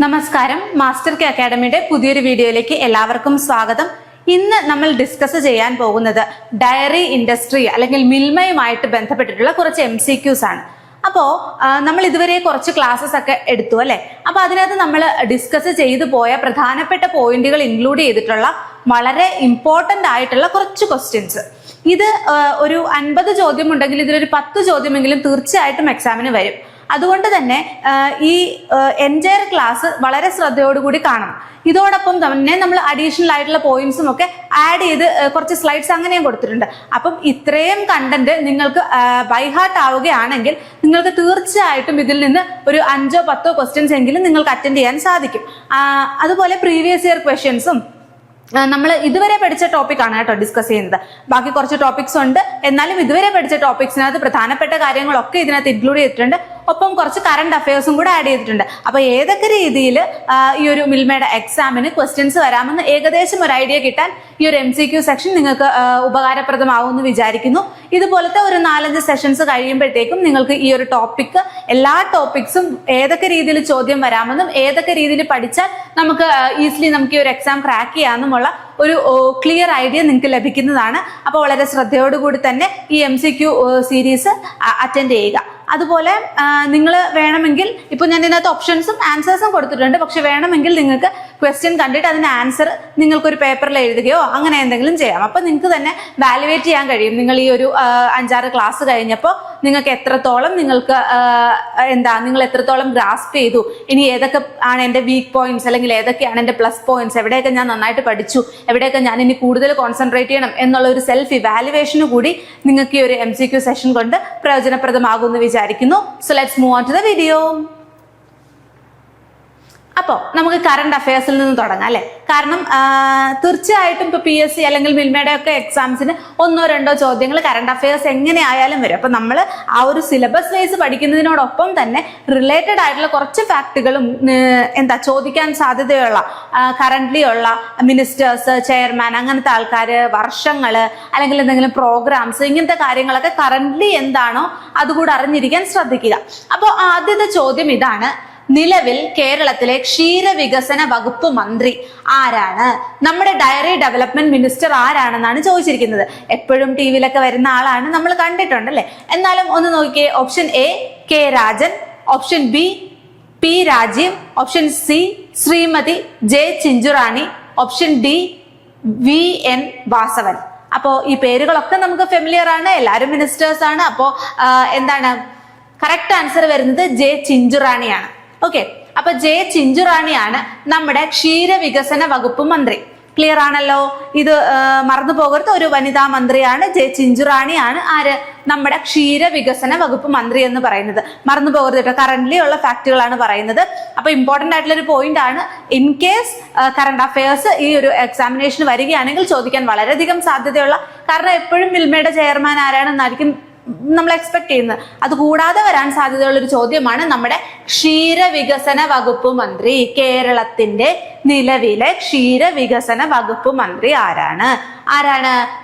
നമസ്കാരം, master K അക്കാഡമിയുടെ പുതിയൊരു വീഡിയോയിലേക്ക് എല്ലാവർക്കും സ്വാഗതം. ഇന്ന് നമ്മൾ ഡിസ്കസ് ചെയ്യാൻ പോകുന്നത് ഡയറി ഇൻഡസ്ട്രി അല്ലെങ്കിൽ മിൽമയുമായിട്ട് ബന്ധപ്പെട്ടിട്ടുള്ള കുറച്ച് MCQs ആണ്. അപ്പോൾ നമ്മൾ ഇതുവരെ കുറച്ച് ക്ലാസ്സസ് ഒക്കെ എടുത്തു അല്ലെ. അപ്പൊ അതിനകത്ത് നമ്മൾ ഡിസ്കസ് ചെയ്തു പോയ പ്രധാനപ്പെട്ട പോയിന്റുകൾ ഇൻക്ലൂഡ് ചെയ്തിട്ടുള്ള വളരെ ഇമ്പോർട്ടന്റ് ആയിട്ടുള്ള കുറച്ച് ക്വസ്റ്റ്യൻസ്. ഇത് ഒരു 50 ചോദ്യം ഉണ്ടെങ്കിൽ ഇതിലൊരു 10 ചോദ്യമെങ്കിലും തീർച്ചയായിട്ടും എക്സാമിന് വരും. അതുകൊണ്ട് തന്നെ ഈ എൻറ്റയർ ക്ലാസ് വളരെ ശ്രദ്ധയോടുകൂടി കാണണം. ഇതോടൊപ്പം തന്നെ നമ്മൾ അഡീഷണൽ ആയിട്ടുള്ള പോയിന്റ്സും ഒക്കെ ആഡ് ചെയ്ത് കുറച്ച് സ്ലൈഡ്സ് അങ്ങനെയും കൊടുത്തിട്ടുണ്ട്. അപ്പം ഇത്രയും കണ്ടന്റ് നിങ്ങൾക്ക് ബൈ ഹാർട്ട് ആവുകയാണെങ്കിൽ നിങ്ങൾക്ക് തീർച്ചയായിട്ടും ഇതിൽ നിന്ന് ഒരു 5-10 ക്വസ്റ്റ്യൻസ് എങ്കിലും നിങ്ങൾക്ക് അറ്റൻഡ് ചെയ്യാൻ സാധിക്കും. അതുപോലെ പ്രീവിയസ് ഇയർ ക്വസ്റ്റ്യൻസും നമ്മൾ ഇതുവരെ പഠിച്ച ടോപ്പിക്കാണ് കേട്ടോ ഡിസ്കസ് ചെയ്യുന്നത്. ബാക്കി കുറച്ച് ടോപ്പിക്സ് ഉണ്ട്, എന്നാലും ഇതുവരെ പഠിച്ച ടോപ്പിക്സിനകത്ത് പ്രധാനപ്പെട്ട കാര്യങ്ങളൊക്കെ ഇതിനകത്ത് ഇൻക്ലൂഡ് ചെയ്തിട്ടുണ്ട്. ഒപ്പം കുറച്ച് കറണ്ട് അഫയേഴ്സും കൂടെ ആഡ് ചെയ്തിട്ടുണ്ട്. അപ്പൊ ഏതൊക്കെ രീതിയിൽ ഈ ഒരു മിൽമയുടെ എക്സാമിന് ക്വസ്റ്റ്യൻസ് വരാമെന്ന് ഏകദേശം ഒരു ഐഡിയ കിട്ടാൻ ഈ ഒരു MCQ സെക്ഷൻ നിങ്ങൾക്ക് ഉപകാരപ്രദമാവുമെന്ന് വിചാരിക്കുന്നു. ഇതുപോലത്തെ ഒരു 4-5 സെഷൻസ് കഴിയുമ്പോഴത്തേക്കും നിങ്ങൾക്ക് ഈ ഒരു ടോപ്പിക് എല്ലാ ടോപ്പിക്സും ഏതൊക്കെ രീതിയിൽ ചോദ്യം വരാമെന്നും ഏതൊക്കെ രീതിയിൽ പഠിച്ചാൽ നമുക്ക് ഈസിലി നമുക്ക് ഈ ഒരു എക്സാം ക്രാക്ക് ചെയ്യാമെന്നുമുള്ള ഒരു ക്ലിയർ ഐഡിയ നിങ്ങൾക്ക് ലഭിക്കുന്നതാണ്. അപ്പോൾ വളരെ ശ്രദ്ധയോടുകൂടി തന്നെ ഈ MCQ സീരീസ് അറ്റൻഡ് ചെയ്യുക. അതുപോലെ നിങ്ങൾ വേണമെങ്കിൽ ഇപ്പൊ ഞാൻ ഇതിനകത്ത് ഓപ്ഷൻസും ആൻസേഴ്സും കൊടുത്തിട്ടുണ്ട്. പക്ഷെ വേണമെങ്കിൽ നിങ്ങൾക്ക് ക്വസ്റ്റ്യൻ കണ്ടിട്ട് അതിന്റെ ആൻസർ നിങ്ങൾക്കൊരു പേപ്പറിൽ എഴുതുകയോ അങ്ങനെ എന്തെങ്കിലും ചെയ്യാം. അപ്പൊ നിങ്ങൾക്ക് തന്നെ വാലുവേറ്റ് ചെയ്യാൻ കഴിയും. നിങ്ങൾ ഈ ഒരു 5-6 ക്ലാസ് കഴിഞ്ഞപ്പോൾ നിങ്ങൾക്ക് എത്രത്തോളം നിങ്ങൾ എത്രത്തോളം ഗ്രാസ്പ് ചെയ്തു, ഇനി ഏതൊക്കെ ആണ് എന്റെ വീക്ക് പോയിന്റ്സ് അല്ലെങ്കിൽ ഏതൊക്കെയാണ് എന്റെ പ്ലസ് പോയിന്റ്സ്, എവിടെയൊക്കെ ഞാൻ നന്നായിട്ട് പഠിച്ചു, എവിടെയൊക്കെ ഞാൻ ഇനി കൂടുതൽ കോൺസെൻട്രേറ്റ് ചെയ്യണം എന്നുള്ള ഒരു സെൽഫ് ഇവാലുവേഷന് കൂടി നിങ്ങൾക്ക് ഈ ഒരു MCQ സെഷൻ കൊണ്ട് പ്രയോജനപ്രദമാകുമെന്ന് വിചാരിക്കുന്നു. So let's move on to the video. അപ്പോൾ നമുക്ക് കറണ്ട് അഫയേഴ്സിൽ നിന്ന് തുടങ്ങാം അല്ലെ. കാരണം തീർച്ചയായിട്ടും ഇപ്പൊ PSC അല്ലെങ്കിൽ മിൽമയുടെ ഒക്കെ എക്സാംസിന് 1-2 ചോദ്യങ്ങൾ കറണ്ട് അഫയേഴ്സ് എങ്ങനെ ആയാലും വരും. അപ്പൊ നമ്മൾ ആ ഒരു സിലബസ് വൈസ് പഠിക്കുന്നതിനോടൊപ്പം തന്നെ റിലേറ്റഡ് ആയിട്ടുള്ള കുറച്ച് ഫാക്ടുകളും ചോദിക്കാൻ സാധ്യതയുള്ള കറന്റ്ലി ഉള്ള മിനിസ്റ്റേഴ്സ്, ചെയർമാൻ, അങ്ങനത്തെ ആൾക്കാര്, വർഷങ്ങള് അല്ലെങ്കിൽ എന്തെങ്കിലും പ്രോഗ്രാംസ്, ഇങ്ങനത്തെ കാര്യങ്ങളൊക്കെ കറന്റ്ലി എന്താണോ അതുകൂടെ അറിഞ്ഞിരിക്കാൻ ശ്രദ്ധിക്കുക. അപ്പോൾ ആദ്യത്തെ ചോദ്യം ഇതാണ്: നിലവിൽ കേരളത്തിലെ ക്ഷീരവികസന വകുപ്പ് മന്ത്രി ആരാണ്? നമ്മുടെ ഡയറി ഡെവലപ്മെന്റ് മിനിസ്റ്റർ ആരാണെന്നാണ് ചോദിച്ചിരിക്കുന്നത്. എപ്പോഴും ടിവിയിലൊക്കെ വരുന്ന ആളാണ്, നമ്മൾ കണ്ടിട്ടുണ്ടല്ലേ. എന്നാലും ഒന്ന് നോക്കിയേ. Option A K Rajan, option B P Rajeev, option C Shrimati J Chinchurani, option D VN Vasavan. അപ്പോ ഈ പേരുകളൊക്കെ നമുക്ക് ഫെമിലിയർ ആണ്, എല്ലാവരും മിനിസ്റ്റേഴ്സ് ആണ്. അപ്പോ കറക്റ്റ് ആൻസർ വരുന്നത് J ചിഞ്ചുറാണിയാണ്. ഓക്കെ, അപ്പൊ J ചിഞ്ചുറാണിയാണ് നമ്മുടെ ക്ഷീരവികസന വകുപ്പ് മന്ത്രി. ക്ലിയർ ആണല്ലോ. ഇത് മറന്നു പോകരുത്, ഒരു വനിതാ മന്ത്രിയാണ്. J ചിഞ്ചുറാണിയാണ് ആര്? നമ്മുടെ ക്ഷീരവികസന വകുപ്പ് മന്ത്രി എന്ന് പറയുന്നത്. മറന്നു പോകരുത് കേട്ടോ, കറന്റ്ലി ഉള്ള ഫാക്ടുകളാണ് പറയുന്നത്. അപ്പൊ ഇമ്പോർട്ടന്റ് ആയിട്ടുള്ള ഒരു പോയിന്റ് ആണ്. ഇൻ കേസ് കറണ്ട് അഫയേഴ്സ് ഈ ഒരു എക്സാമിനേഷന് വരികയാണെങ്കിൽ ചോദിക്കാൻ വളരെയധികം സാധ്യതയുള്ള, കാരണം എപ്പോഴും മിൽമയുടെ ചെയർമാൻ ആരാണെന്നായിരിക്കും നമ്മൾ എക്സ്പെക്ട് ചെയ്യുന്നത്. അതുകൂടാതെ വരാൻ സാധ്യതയുള്ള ഒരു ചോദ്യമാണ് നമ്മുടെ ക്ഷീരവികസന വകുപ്പ് മന്ത്രി. കേരളത്തിന്റെ നിലവിലെ ക്ഷീരവികസന വകുപ്പ് മന്ത്രി ആരാണ്?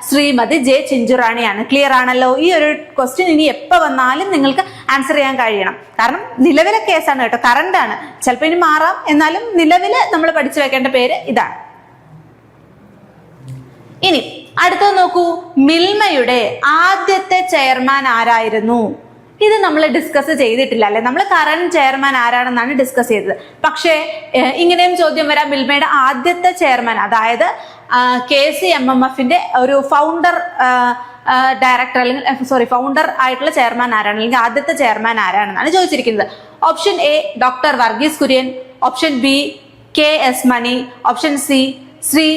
ശ്രീമതി J ചിഞ്ചുറാണിയാണ്. ക്ലിയർ ആണല്ലോ. ഈ ഒരു ക്വസ്റ്റ്യൻ ഇനി എപ്പോ വന്നാലും നിങ്ങൾക്ക് ആൻസർ ചെയ്യാൻ കഴിയണം. കാരണം നിലവിലെ കേസാണ് കേട്ടോ, കറണ്ട് ആണ്. ചിലപ്പോൾ ഇനി മാറാം, എന്നാലും നിലവില് നമ്മൾ പഠിച്ചു വെക്കേണ്ട പേര് ഇതാണ്. ഇനി അടുത്തത് നോക്കൂ. മിൽമയുടെ ആദ്യത്തെ ചെയർമാൻ ആരായിരുന്നു? ഇത് നമ്മൾ ഡിസ്കസ് ചെയ്തിട്ടില്ല അല്ലെ. നമ്മൾ കറന്റ് ചെയർമാൻ ആരാണെന്നാണ് ഡിസ്കസ് ചെയ്തത്. പക്ഷേ ഇങ്ങനെയും ചോദ്യം വരാം. മിൽമയുടെ ആദ്യത്തെ ചെയർമാൻ, അതായത് KCMMFന്റെ ഒരു ഫൗണ്ടർ ഡയറക്ടർ അല്ലെങ്കിൽ ഫൗണ്ടർ ആയിട്ടുള്ള ചെയർമാൻ ആരാണ്, അല്ലെങ്കിൽ ആദ്യത്തെ ചെയർമാൻ ആരാണെന്നാണ് ചോദിച്ചിരിക്കുന്നത്. Option A doctor Varghese Kurien, option B KS Mani, option C Shri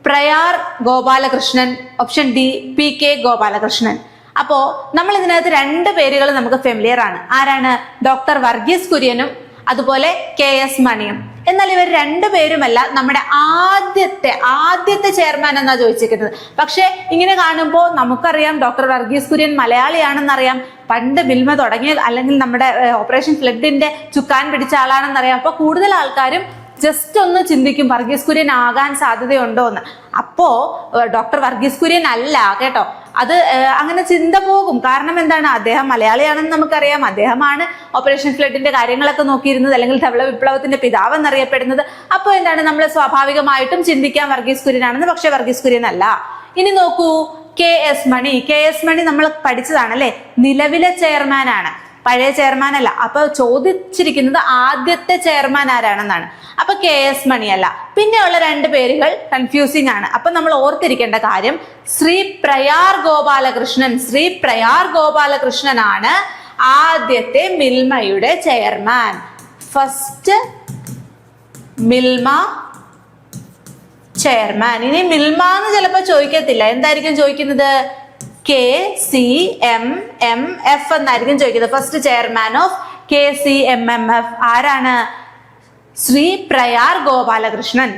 Prayar Gopalakrishnan, option D PK Gopalakrishnan. അപ്പോ നമ്മൾ ഇതിനകത്ത് 2 പേരുകൾ നമുക്ക് ഫെമിലിയർ ആണ്. ആരാണ്? ഡോക്ടർ വർഗീസ് കുര്യനും അതുപോലെ KS മണിയും. എന്നാൽ ഇവർ 2 പേരുമല്ല നമ്മുടെ ആദ്യത്തെ ചെയർമാൻ എന്നാ ചോദിച്ചിരിക്കുന്നത്. പക്ഷെ ഇങ്ങനെ കാണുമ്പോൾ നമുക്കറിയാം ഡോക്ടർ വർഗീസ് കുര്യൻ മലയാളിയാണെന്നറിയാം. പണ്ട് മിൽമ തുടങ്ങിയ അല്ലെങ്കിൽ നമ്മുടെ ഓപ്പറേഷൻ ഫ്ലഡിന്റെ ചുക്കാൻ പിടിച്ച ആളാണെന്നറിയാം. അപ്പൊ കൂടുതൽ ആൾക്കാരും ജസ്റ്റ് ഒന്ന് ചിന്തിക്കും വർഗീസ് കുര്യൻ ആകാൻ സാധ്യതയുണ്ടോ എന്ന്. അപ്പോ ഡോക്ടർ വർഗീസ് കുര്യൻ അല്ല കേട്ടോ. അത് അങ്ങനെ ചിന്ത പോകും. കാരണം എന്താണ്, അദ്ദേഹം മലയാളിയാണെന്ന് നമുക്കറിയാം. അദ്ദേഹമാണ് ഓപ്പറേഷൻ ഫ്ലഡിന്റെ കാര്യങ്ങളൊക്കെ നോക്കിയിരുന്നത്, അല്ലെങ്കിൽ ധവള വിപ്ലവത്തിന്റെ പിതാവ് എന്നറിയപ്പെടുന്നത്. അപ്പോൾ എന്താണ്, നമ്മൾ സ്വാഭാവികമായിട്ടും ചിന്തിക്കാൻ വർഗീസ് കുര്യനാണെന്ന്. പക്ഷെ വർഗീസ് കുര്യൻ അല്ല. ഇനി നോക്കൂ, കെ എസ് മണി നമ്മൾ പഠിച്ചതാണ് അല്ലെ, നിലവിലെ ചെയർമാൻ ആണ്, പഴയ ചെയർമാൻ അല്ല. അപ്പൊ ചോദിച്ചിരിക്കുന്നത് ആദ്യത്തെ ചെയർമാൻ ആരാണെന്നാണ്. അപ്പൊ കെ എസ് മണി അല്ല. പിന്നെയുള്ള രണ്ട് പേരുകൾ കൺഫ്യൂസിംഗ് ആണ്. അപ്പൊ നമ്മൾ ഓർത്തിരിക്കേണ്ട കാര്യം, ശ്രീ പ്രയാർ ഗോപാലകൃഷ്ണനാണ് ആദ്യത്തെ മിൽമയുടെ ചെയർമാൻ. First Milma chairman. ഇനി മിൽമ എന്ന് ചിലപ്പോ ചോദിക്കത്തില്ല. എന്തായിരിക്കും ചോദിക്കുന്നത്? KCMMF എന്നായിരിക്കും ചോദിക്കുന്നത്. ഫസ്റ്റ് ചെയർമാൻ ഓഫ് KCMMF ആരാണ്? ശ്രീ പ്രയാർ ഗോപാലകൃഷ്ണൻ.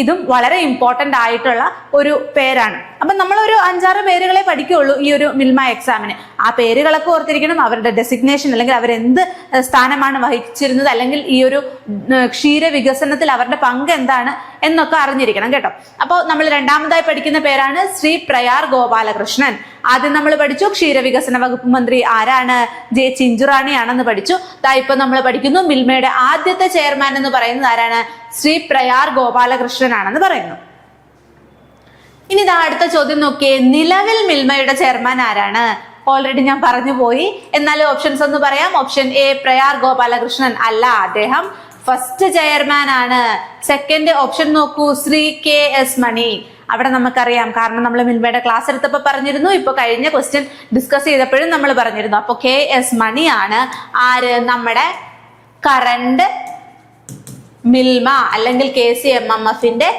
ഇതും വളരെ ഇമ്പോർട്ടന്റ് ആയിട്ടുള്ള ഒരു പേരാണ്. അപ്പൊ നമ്മളൊരു 5-6 പേരുകളെ പഠിക്കുകയുള്ളൂ ഈ ഒരു മിൽമ എക്സാമിന്. ആ പേരുകളൊക്കെ ഓർത്തിരിക്കണം, അവരുടെ ഡെസിഗ്നേഷൻ അല്ലെങ്കിൽ അവരെന്ത് സ്ഥാനമാണ് വഹിച്ചിരുന്നത്, അല്ലെങ്കിൽ ഈ ഒരു ക്ഷീര വികസനത്തിൽ അവരുടെ പങ്ക് എന്താണ് എന്നൊക്കെ അറിഞ്ഞിരിക്കണം കേട്ടോ. അപ്പോൾ നമ്മൾ രണ്ടാമതായി പഠിക്കുന്ന പേരാണ് ശ്രീ പ്രയാർ ഗോപാലകൃഷ്ണൻ. ആദ്യം നമ്മൾ പഠിച്ചു ക്ഷീരവികസന വകുപ്പ് മന്ത്രി ആരാണ്? ജെ ചിഞ്ചുറാണി ആണെന്ന് പഠിച്ചു. ഇപ്പൊ നമ്മൾ പഠിക്കുന്നു മിൽമയുടെ ആദ്യത്തെ ചെയർമാൻ എന്ന് പറയുന്നത് ആരാണ്? ശ്രീ പ്രയാർ ഗോപാലകൃഷ്ണൻ ആണെന്ന് പറയുന്നു. ഇനി ഇതാ അടുത്ത ചോദ്യം നോക്കിയേ, നിലവിൽ മിൽമയുടെ ചെയർമാൻ ആരാണ്? ഓൾറെഡി ഞാൻ പറഞ്ഞു പോയി, എന്നാലും ഓപ്ഷൻസ് ഒന്ന് പറയാം. ഓപ്ഷൻ എ പ്രയാർ ഗോപാലകൃഷ്ണൻ അല്ല, അദ്ദേഹം ഫസ്റ്റ് ചെയർമാൻ ആണ്. സെക്കൻഡ് ഓപ്ഷൻ നോക്കൂ, ശ്രീ കെ എസ് മണി. അവിടെ നമുക്കറിയാം, കാരണം നമ്മൾ മിൽമയുടെ ക്ലാസ് എടുത്തപ്പോൾ പറഞ്ഞിരുന്നു, ഇപ്പൊ കഴിഞ്ഞ ക്വസ്റ്റ്യൻ ഡിസ്കസ് ചെയ്തപ്പോഴും നമ്മൾ പറഞ്ഞിരുന്നു. അപ്പൊ കെ എസ് മണിയാണ് ആര്? നമ്മുടെ കറണ്ട് മിൽമ അല്ലെങ്കിൽ KCMMFന്റെ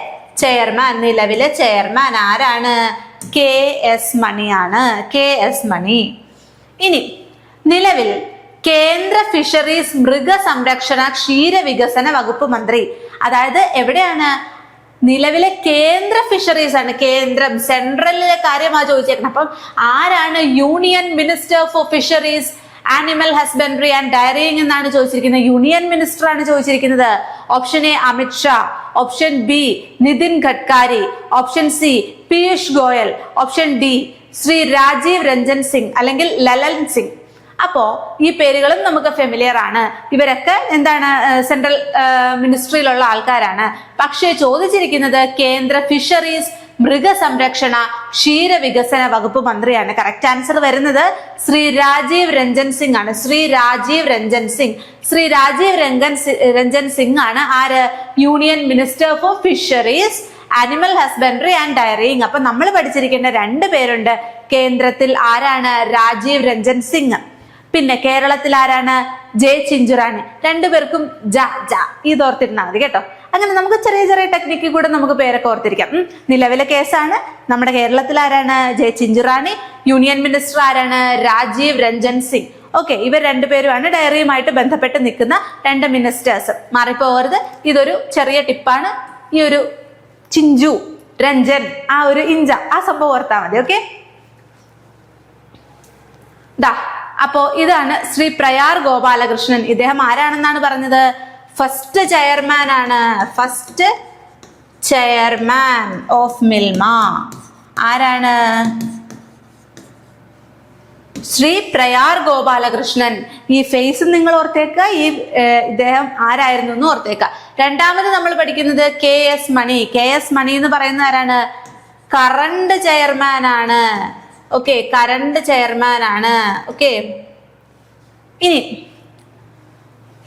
ചെയർമാൻ, നിലവിലെ ചെയർമാൻ ആരാണ്? കെ എസ് മണി. ഇനി നിലവിൽ കേന്ദ്ര ഫിഷറീസ് മൃഗസംരക്ഷണ ക്ഷീരവികസന വകുപ്പ് മന്ത്രി, അതായത് എവിടെയാണ്? നിലവിലെ കേന്ദ്ര ഫിഷറീസ് ആണ്, കേന്ദ്രം, സെൻട്രലിലെ കാര്യമാണ് ചോദിച്ചേക്കുന്നത്. അപ്പം ആരാണ് union minister for fisheries, animal husbandry and dairying എന്നാണ് ചോദിച്ചിരിക്കുന്നത്. യൂണിയൻ മിനിസ്റ്റർ ആണ് ചോദിച്ചിരിക്കുന്നത്. Option A Amit Shah, option B Nitin Gadkari, option C Piyush Goyal, option D Shri Rajiv Ranjan Singh അല്ലെങ്കിൽ ലലൻ സിംഗ്. അപ്പോ ഈ പേരുകളും നമുക്ക് ഫെമിലിയർ ആണ്. ഇവരൊക്കെ എന്താണ്, സെൻട്രൽ മിനിസ്ട്രിയിലുള്ള ആൾക്കാരാണ്. പക്ഷേ ചോദിച്ചിരിക്കുന്നത് കേന്ദ്ര ഫിഷറീസ് മൃഗസംരക്ഷണ ക്ഷീരവികസന വകുപ്പ് മന്ത്രിയാണ്. കറക്റ്റ് ആൻസർ വരുന്നത് ശ്രീ രാജീവ് രഞ്ജൻ സിംഗ് ആണ്. ശ്രീ രാജീവ് രഞ്ജൻ സിംഗ് ആണ് ആര്? Union minister for fisheries, animal husbandry and dairying. അപ്പൊ നമ്മൾ പഠിച്ചിരിക്കേണ്ട 2 പേരുണ്ട്. കേന്ദ്രത്തിൽ ആരാണ്? രാജീവ് രഞ്ജൻ സിംഗ്. പിന്നെ കേരളത്തിൽ ആരാണ്? ജെ ചിഞ്ചുറാണി. 2 പേർക്കും ഇത് ഓർത്തിരുന്നാൽ മതി കേട്ടോ. അങ്ങനെ നമുക്ക് ചെറിയ ചെറിയ ടെക്നിക്കിൽ കൂടെ നമുക്ക് പേരൊക്കെ ഓർത്തിരിക്കാം. നിലവിലെ കേസാണ്. നമ്മുടെ കേരളത്തിൽ ആരാണ്? ജെ ചിഞ്ചുറാണി. യൂണിയൻ മിനിസ്റ്റർ ആരാണ്? രാജീവ് രഞ്ജൻ സിംഗ്. ഓക്കെ, ഇവർ 2 പേരുമാണ് ഡയറിയുമായിട്ട് ബന്ധപ്പെട്ട് നിൽക്കുന്ന 2 മിനിസ്റ്റേഴ്സ്. മാറിപ്പോകരുത്. ഇതൊരു ചെറിയ ടിപ്പാണ്. ഈ ഒരു ചിഞ്ചു, രഞ്ജൻ, ആ ഒരു ഇഞ്ച, ആ സംഭവം ഓർത്താൽ മതി. ഓക്കെ, അപ്പോ ഇതാണ് ശ്രീ പ്രയാർ ഗോപാലകൃഷ്ണൻ. ഇദ്ദേഹം ആരാണെന്നാണ് പറഞ്ഞത്? ഫസ്റ്റ് ചെയർമാൻ ആണ്. ഫസ്റ്റ് ചെയർമാൻ ഓഫ് മിൽമ ആരാണ്? ശ്രീ പ്രയാർ ഗോപാലകൃഷ്ണൻ. ഈ ഫേസ് നിങ്ങൾ ഓർത്തേക്ക, ഈ ഇദ്ദേഹം ആരായിരുന്നു എന്ന് ഓർത്തേക്ക. രണ്ടാമത് നമ്മൾ പഠിക്കുന്നത് K S Mani. K S Mani എന്ന് പറയുന്ന ആരാണ്? കറണ്ട് ചെയർമാൻ ആണ്. ഓക്കെ, കറണ്ട് ചെയർമാൻ ആണ്. ഓക്കെ, ഇനി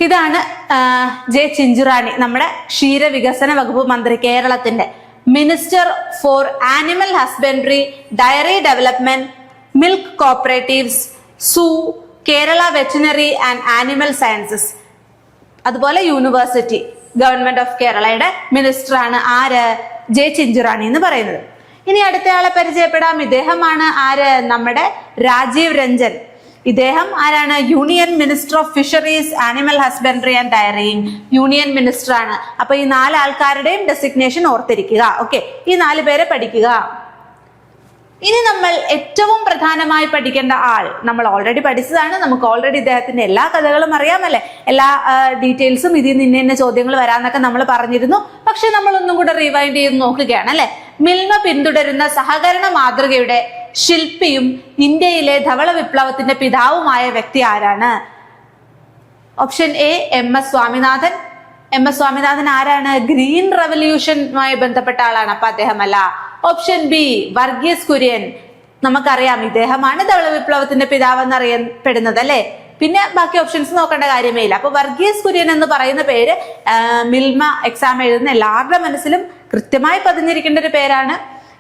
ഇതാണ് ജെ ചിഞ്ചുറാണി, നമ്മുടെ ക്ഷീരവികസന വകുപ്പ് മന്ത്രി, കേരളത്തിന്റെ minister for animal husbandry, dairy development, milk cooperatives, zoo, Kerala veterinary and animal sciences, അതുപോലെ യൂണിവേഴ്സിറ്റി, ഗവൺമെന്റ് ഓഫ് കേരളയുടെ മിനിസ്റ്റർ ആണ് ആര്? ജെ ചിഞ്ചുറാണി എന്ന് പറയുന്നത്. ഇനി അടുത്തയാളെ പരിചയപ്പെടാം. ഇദ്ദേഹമാണ് ആര്? നമ്മുടെ രാജീവ് രഞ്ജൻ. ഇദ്ദേഹം ആരാണ്? Union minister of fisheries, animal husbandry and dairying, union minister ആണ്. അപ്പൊ ഈ 4 ആൾക്കാരുടെയും ഡെസിഗ്നേഷൻ ഓർത്തിരിക്കുക. ഓക്കെ, ഈ 4 പേരെ പഠിക്കുക. ഇനി നമ്മൾ ഏറ്റവും പ്രധാനമായി പഠിക്കേണ്ട ആൾ നമ്മൾ ഓൾറെഡി പഠിച്ചതാണ്. നമുക്ക് ഓൾറെഡി ഇദ്ദേഹത്തിന്റെ എല്ലാ കഥകളും അറിയാമല്ലേ, എല്ലാ ഡീറ്റെയിൽസും ഇതിൽ നിന്ന് തന്നെ ചോദ്യങ്ങൾ വരാന്നൊക്കെ നമ്മൾ പറഞ്ഞിരുന്നു. പക്ഷെ നമ്മൾ ഒന്നും കൂടെ റിവൈൻഡ് ചെയ്ത് നോക്കുകയാണ് അല്ലെ. മിൽമ പിന്തുടരുന്ന സഹകരണ മാതൃകയുടെ ശില്പിയും ഇന്ത്യയിലെ ധവള വിപ്ലവത്തിന്റെ പിതാവുമായ വ്യക്തി ആരാണ്? Option A M S Swaminathan. M S Swaminathan ആരാണ്? ഗ്രീൻ റവല്യൂഷനുമായി ബന്ധപ്പെട്ട ആളാണ്, അപ്പൊ അദ്ദേഹമല്ല. Option B Varghese Kurien. നമുക്കറിയാം ഇദ്ദേഹമാണ് ധവള വിപ്ലവത്തിന്റെ പിതാവ് എന്നറിയപ്പെടുന്നത് അല്ലെ. പിന്നെ ബാക്കി ഓപ്ഷൻസ് നോക്കേണ്ട കാര്യമേ ഇല്ല. അപ്പൊ വർഗീസ് കുര്യൻ എന്ന് പറയുന്ന പേര് മിൽമ എക്സാം എഴുതുന്ന എല്ലാവരുടെ മനസ്സിലും കൃത്യമായി പതിഞ്ഞിരിക്കേണ്ട ഒരു പേരാണ്.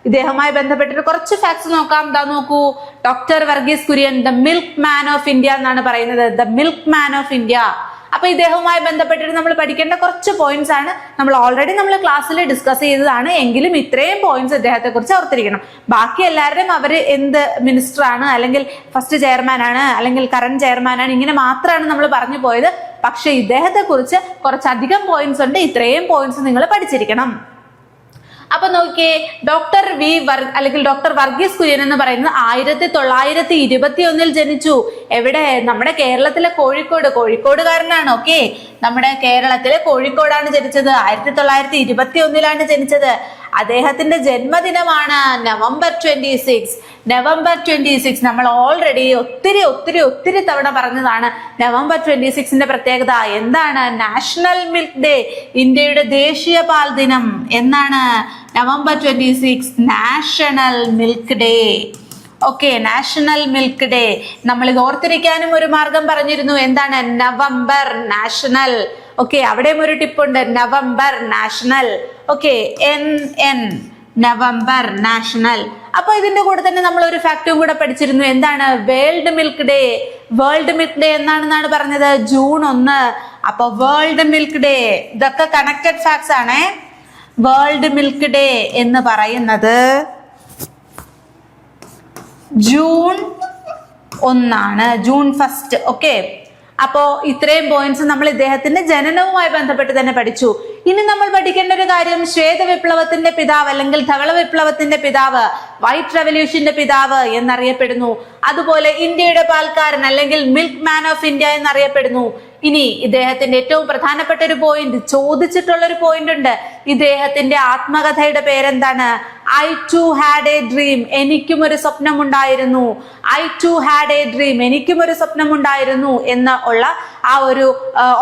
ഇദ്ദേഹവുമായി ബന്ധപ്പെട്ടിട്ട് കുറച്ച് ഫാക്ട്സ് നോക്കാം. എന്താ നോക്കൂ, doctor Varghese Kurian the milk man of India എന്നാണ് പറയുന്നത്. The milk man of India. അപ്പൊ ഇദ്ദേഹവുമായി ബന്ധപ്പെട്ടിട്ട് നമ്മൾ പഠിക്കേണ്ട കുറച്ച് പോയിന്റ്സ് ആണ്. നമ്മൾ ഓൾറെഡി ക്ലാസ്സിൽ ഡിസ്കസ് ചെയ്തതാണ്, എങ്കിലും ഇത്രയും പോയിന്റ്സ് ഇദ്ദേഹത്തെ കുറിച്ച് ഓർത്തിരിക്കണം. ബാക്കി എല്ലാവരുടെയും അവര് എന്ത് മിനിസ്റ്റർ ആണ്, അല്ലെങ്കിൽ ഫസ്റ്റ് ചെയർമാൻ ആണ്, അല്ലെങ്കിൽ കറന്റ് ചെയർമാൻ ആണ്, ഇങ്ങനെ മാത്രമാണ് നമ്മൾ പറഞ്ഞു പോയത്. പക്ഷെ ഇദ്ദേഹത്തെ കുറിച്ച് കുറച്ചധികം പോയിന്റ്സ് ഉണ്ട്. ഇത്രയും പോയിന്റ്സ് നിങ്ങൾ പഠിച്ചിരിക്കണം. അപ്പൊ നോക്കിയേ, അല്ലെങ്കിൽ ഡോക്ടർ വർഗീസ് കുര്യൻ എന്ന് പറയുന്നത് 1921 ജനിച്ചു. എവിടെ? നമ്മുടെ കേരളത്തിലെ കോഴിക്കോടുകാരനാണ്. ഓക്കെ, നമ്മുടെ കേരളത്തിലെ കോഴിക്കോടാണ് ജനിച്ചത്. 1921 ജനിച്ചത്. അദ്ദേഹത്തിന്റെ ജന്മദിനമാണ് നവംബർ 26. നമ്മൾ ഓൾറെഡി ഒത്തിരി തവണ പറഞ്ഞതാണ് നവംബർ 26ന്റെ പ്രത്യേകത എന്താണ്? നാഷണൽ മിൽക്ക് ഡേ, ഇന്ത്യയുടെ ദേശീയ പാൽ ദിനം എന്നാണ്. November 26 national milk day. Okay, national milk day. നമ്മൾ ഇത് ഓർത്തിരിക്കാനും ഒരു മാർഗം പറഞ്ഞിരുന്നു. എന്താണ്? November national. ഓക്കെ, അവിടെയും ഒരു ടിപ്പുണ്ട്, November national. Okay, NN November national. അപ്പൊ ഇതിന്റെ കൂടെ തന്നെ നമ്മൾ ഒരു ഫാക്റ്റും കൂടെ പഠിച്ചിരുന്നു. എന്താണ്? World milk day. World milk day എന്നാണെന്നാണ് പറഞ്ഞത്? ജൂൺ 1. അപ്പൊ വേൾഡ് മിൽക്ക് ഡേ, ഇതൊക്കെ കണക്റ്റഡ് ഫാക്ട്സ് ആണേ. വേൾഡ് മിൽക്ക് ഡേ എന്ന് പറയുന്നത് ജൂൺ 1, ജൂൺ 1. ഓക്കെ, അപ്പോ ഇത്രയും പോയിന്റ്സ് നമ്മൾ ഇദ്ദേഹത്തിന്റെ ജനനവുമായി ബന്ധപ്പെട്ട് തന്നെ പഠിച്ചു. ഇനി നമ്മൾ പഠിക്കേണ്ട ഒരു കാര്യം, ശ്വേത വിപ്ലവത്തിന്റെ പിതാവ് അല്ലെങ്കിൽ ധവള വിപ്ലവത്തിന്റെ പിതാവ്, വൈറ്റ് റെവല്യൂഷന്റെ പിതാവ് എന്നറിയപ്പെടുന്നു. അതുപോലെ ഇന്ത്യയുടെ പാൽക്കാരൻ അല്ലെങ്കിൽ മിൽക്ക് മാൻ ഓഫ് ഇന്ത്യ എന്നറിയപ്പെടുന്നു. ഇനി ഇദ്ദേഹത്തിന്റെ ഏറ്റവും പ്രധാനപ്പെട്ട ഒരു പോയിന്റ്, ചോദിച്ചിട്ടുള്ള ഒരു പോയിന്റ് ഉണ്ട്. ഇദ്ദേഹത്തിന്റെ ആത്മകഥയുടെ പേരെന്താണ്? I too had a dream. എനിക്കും ഒരു സ്വപ്നമുണ്ടായിരുന്നു. I too had a dream. എനിക്കും ഒരു സ്വപ്നമുണ്ടായിരുന്നു എന്ന് ഉള്ള ആ ഒരു